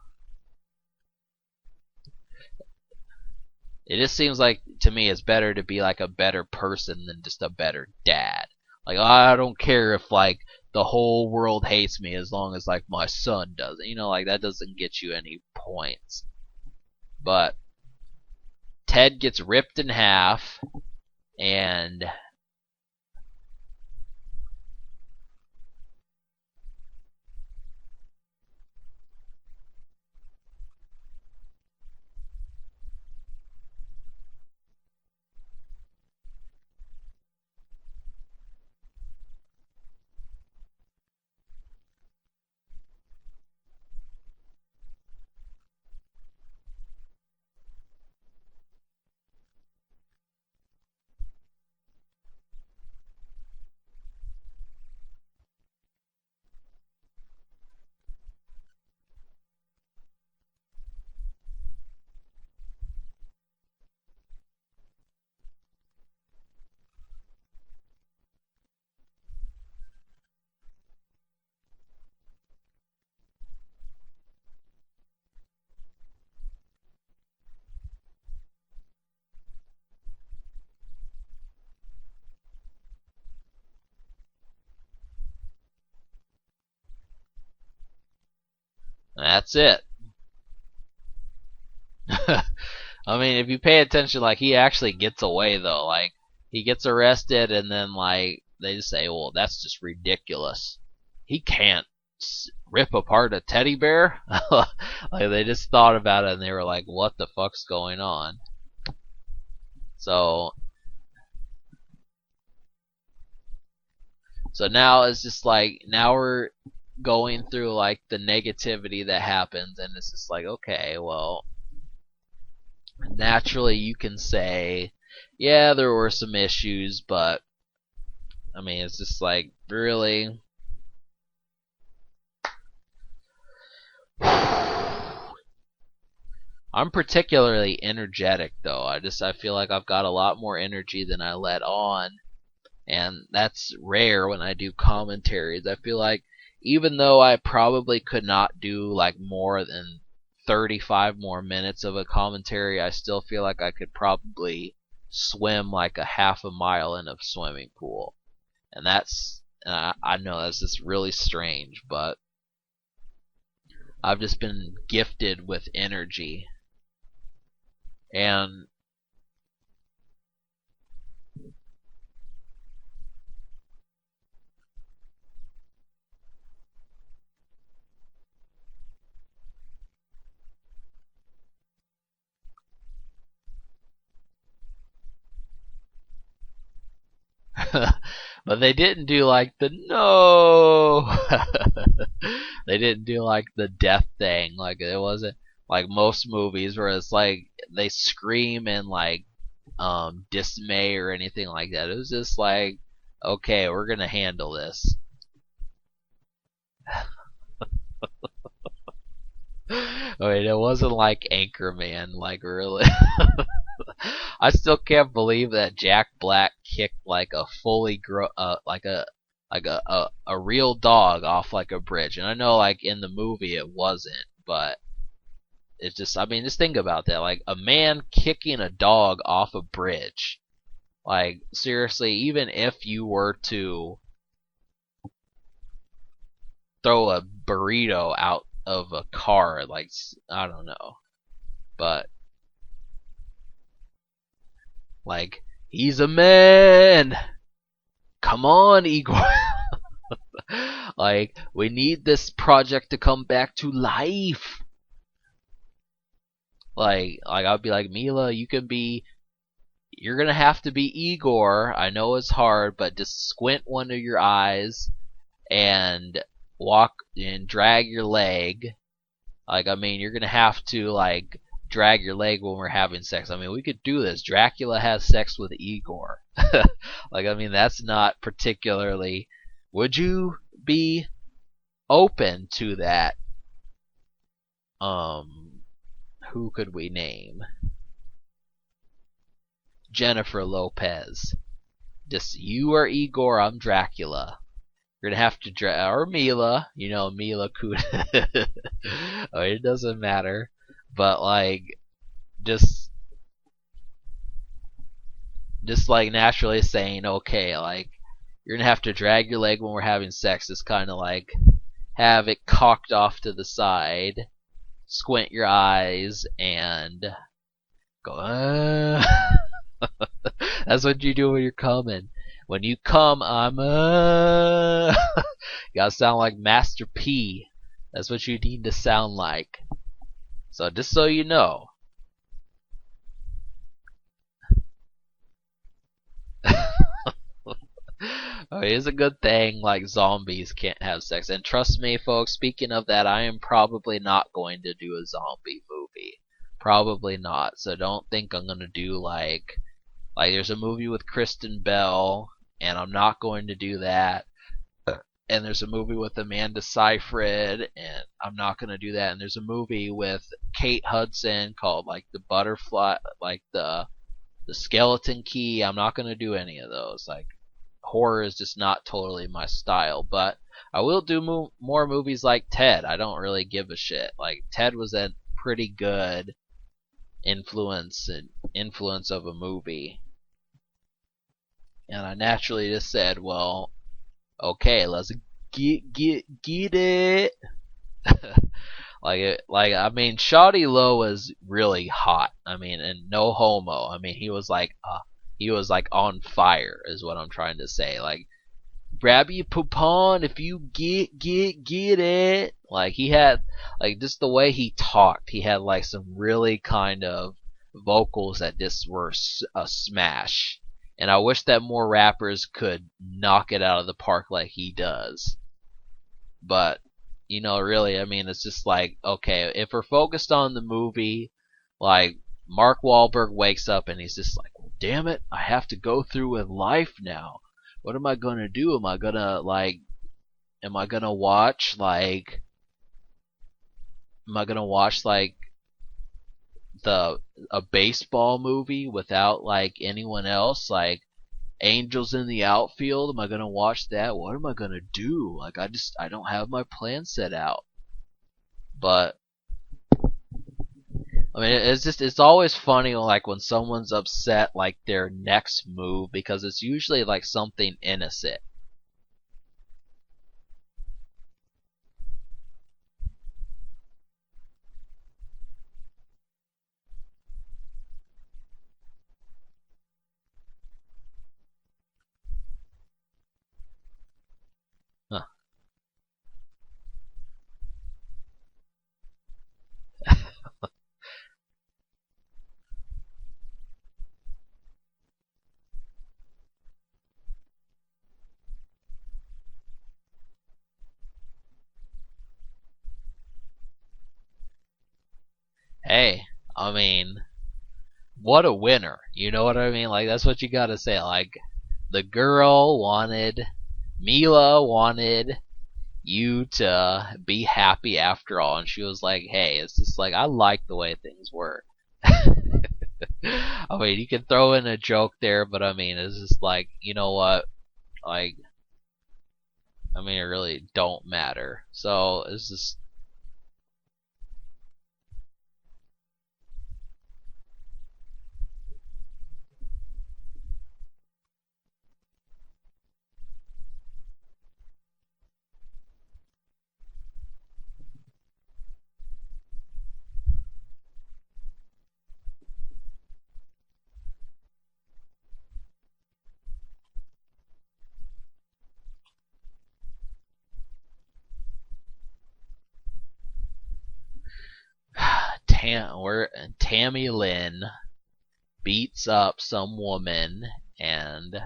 It just seems like to me it's better to be like a better person than just a better dad. Like I don't care if like the whole world hates me as long as like my son doesn't. You know, like that doesn't get you any points. But Ted gets ripped in half, and that's it. I mean, if you pay attention, like he actually gets away though. Like he gets arrested, and then like they just say, "Well, that's just ridiculous. He can't rip apart a teddy bear." Like they just thought about it, and they were like, "What the fuck's going on?" So, so now it's just like now we're going through like the negativity that happens, and it's just like, okay, well, naturally you can say, yeah, there were some issues, but I mean, it's just like really. I'm particularly energetic though. I feel like I've got a lot more energy than I let on, and that's rare when I do commentaries. I feel like even though I probably could not do like more than 35 more minutes of a commentary, I still feel like I could probably swim like a half a mile in a swimming pool. And I know that's just really strange, but I've just been gifted with energy. And but they didn't do like the no. They didn't do like the death thing. Like it wasn't like most movies where it's like they scream in like dismay or anything like that. It was just like, okay, we're gonna handle this. I mean, it wasn't like Anchorman, like really. I still can't believe that Jack Black kicked like a like a real dog off like a bridge. And I know like in the movie it wasn't, but it's just, I mean, just think about that. Like a man kicking a dog off a bridge. Like seriously, even if you were to throw a burrito out of a car, like I don't know, but like he's a man. Come on, Igor. Like we need this project to come back to life. Like I'd be like, Mila, you're gonna have to be Igor. I know it's hard, but just squint one of your eyes and walk and drag your leg. Like, I mean, you're gonna have to like drag your leg when we're having sex. I mean, we could do this. Dracula has sex with Igor. Like, I mean, that's not particularly. Would you be open to that? Who could we name? Jennifer Lopez. Just you are Igor, I'm Dracula. You're gonna have to or Mila, Mila Kunis. Oh, it doesn't matter, but like, just like naturally saying, okay, like you're gonna have to drag your leg when we're having sex. Just kind of like have it cocked off to the side, squint your eyes, and go. That's what you do when you're coming. When you come, I'm you gotta sound like Master P. That's what you need to sound like. So just so you know. It is a good thing like zombies can't have sex. And trust me, folks, speaking of that, I am probably not going to do a zombie movie. Probably not. So don't think I'm gonna do like there's a movie with Kristen Bell, and I'm not going to do that. And there's a movie with Amanda Seyfried, and I'm not going to do that. And there's a movie with Kate Hudson called like the Butterfly, like the Skeleton Key. I'm not going to do any of those. Like horror is just not totally my style. But I will do more movies like Ted. I don't really give a shit. Like Ted was a pretty good influence of a movie. And I naturally just said, well, okay, let's get it. like I mean, Shoddy Low was really hot. I mean, and no homo. I mean, he was like on fire, is what I'm trying to say. Like, grab your poupon if you get it. Like he had like just the way he talked. He had like some really kind of vocals that just were a smash. And I wish that more rappers could knock it out of the park like he does. But, really, I mean, it's just like, okay, if we're focused on the movie, like, Mark Wahlberg wakes up and he's just like, well, damn it, I have to go through with life now. What am I gonna do? Am I gonna watch, like, a baseball movie without like anyone else, like Angels in the Outfield? Am I gonna watch that? What am I gonna do? Like I don't have my plan set out. But I mean, it's always funny like when someone's upset like their next move because it's usually like something innocent. Huh. Hey, I mean, what a winner. You know what I mean? Like that's what you gotta say. Like the girl wanted, Mila wanted you to be happy after all, and she was like, "Hey, it's just like I like the way things were." I mean, you can throw in a joke there, but I mean, it's just like, you know what? Like, I mean, it really don't matter. So it's just where Tammy Lynn beats up some woman and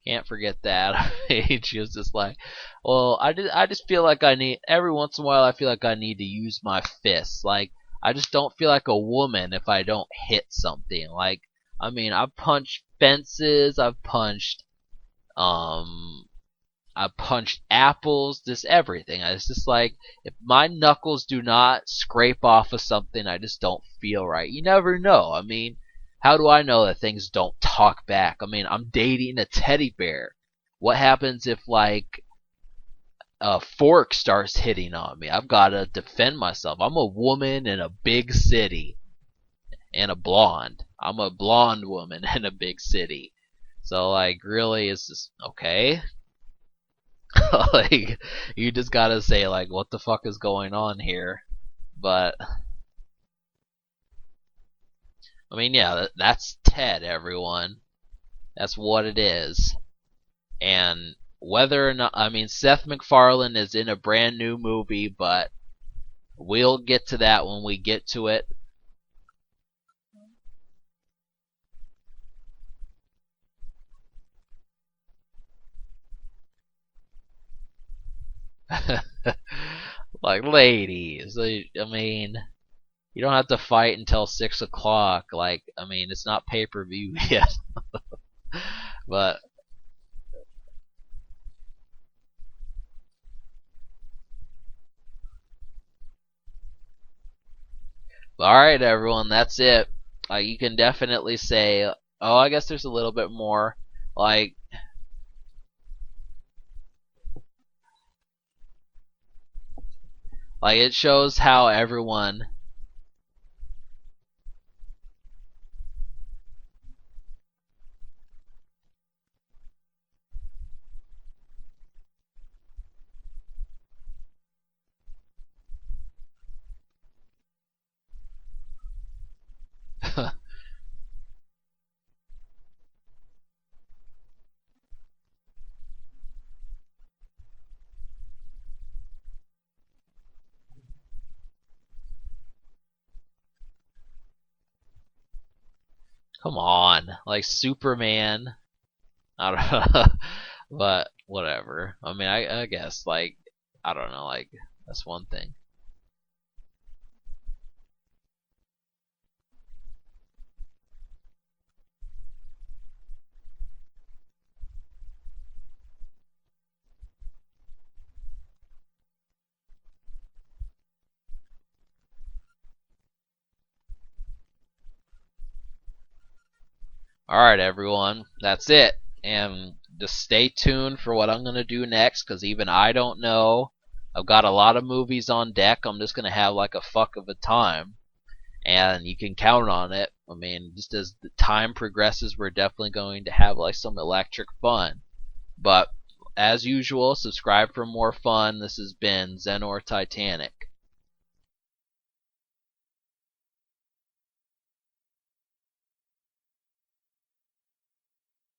can't forget that. She was just like, well, I just feel like I need every once in a while. I feel like I need to use my fists. Like I just don't feel like a woman if I don't hit something. Like I mean, I've punched fences. Um, I punched apples. Just everything. It's just like if my knuckles do not scrape off of something, I just don't feel right. You never know. I mean, how do I know that things don't talk back? I mean, I'm dating a teddy bear. What happens if like a fork starts hitting on me? I've got to defend myself. I'm a woman in a big city and a blonde. I'm a blonde woman in a big city. So like really it's just okay. Like you just gotta say like what the fuck is going on here. But I mean yeah, that's Ted everyone. That's what it is. And whether or not I mean Seth MacFarlane is in a brand new movie, but we'll get to that when we get to it. Like ladies, I mean you don't have to fight until 6 o'clock. Like I mean it's not pay-per-view yet. But all right, everyone, that's it. You can definitely say, oh, I guess there's a little bit more. Like, like it shows how everyone. Come on, like Superman. I don't know, but whatever. I mean, I guess like I don't know, like that's one thing. Alright, everyone, that's it. And just stay tuned for what I'm going to do next, because even I don't know. I've got a lot of movies on deck. I'm just going to have like a fuck of a time. And you can count on it. I mean, just as the time progresses, we're definitely going to have like some electric fun. But as usual, subscribe for more fun. This has been Zen or Titanic.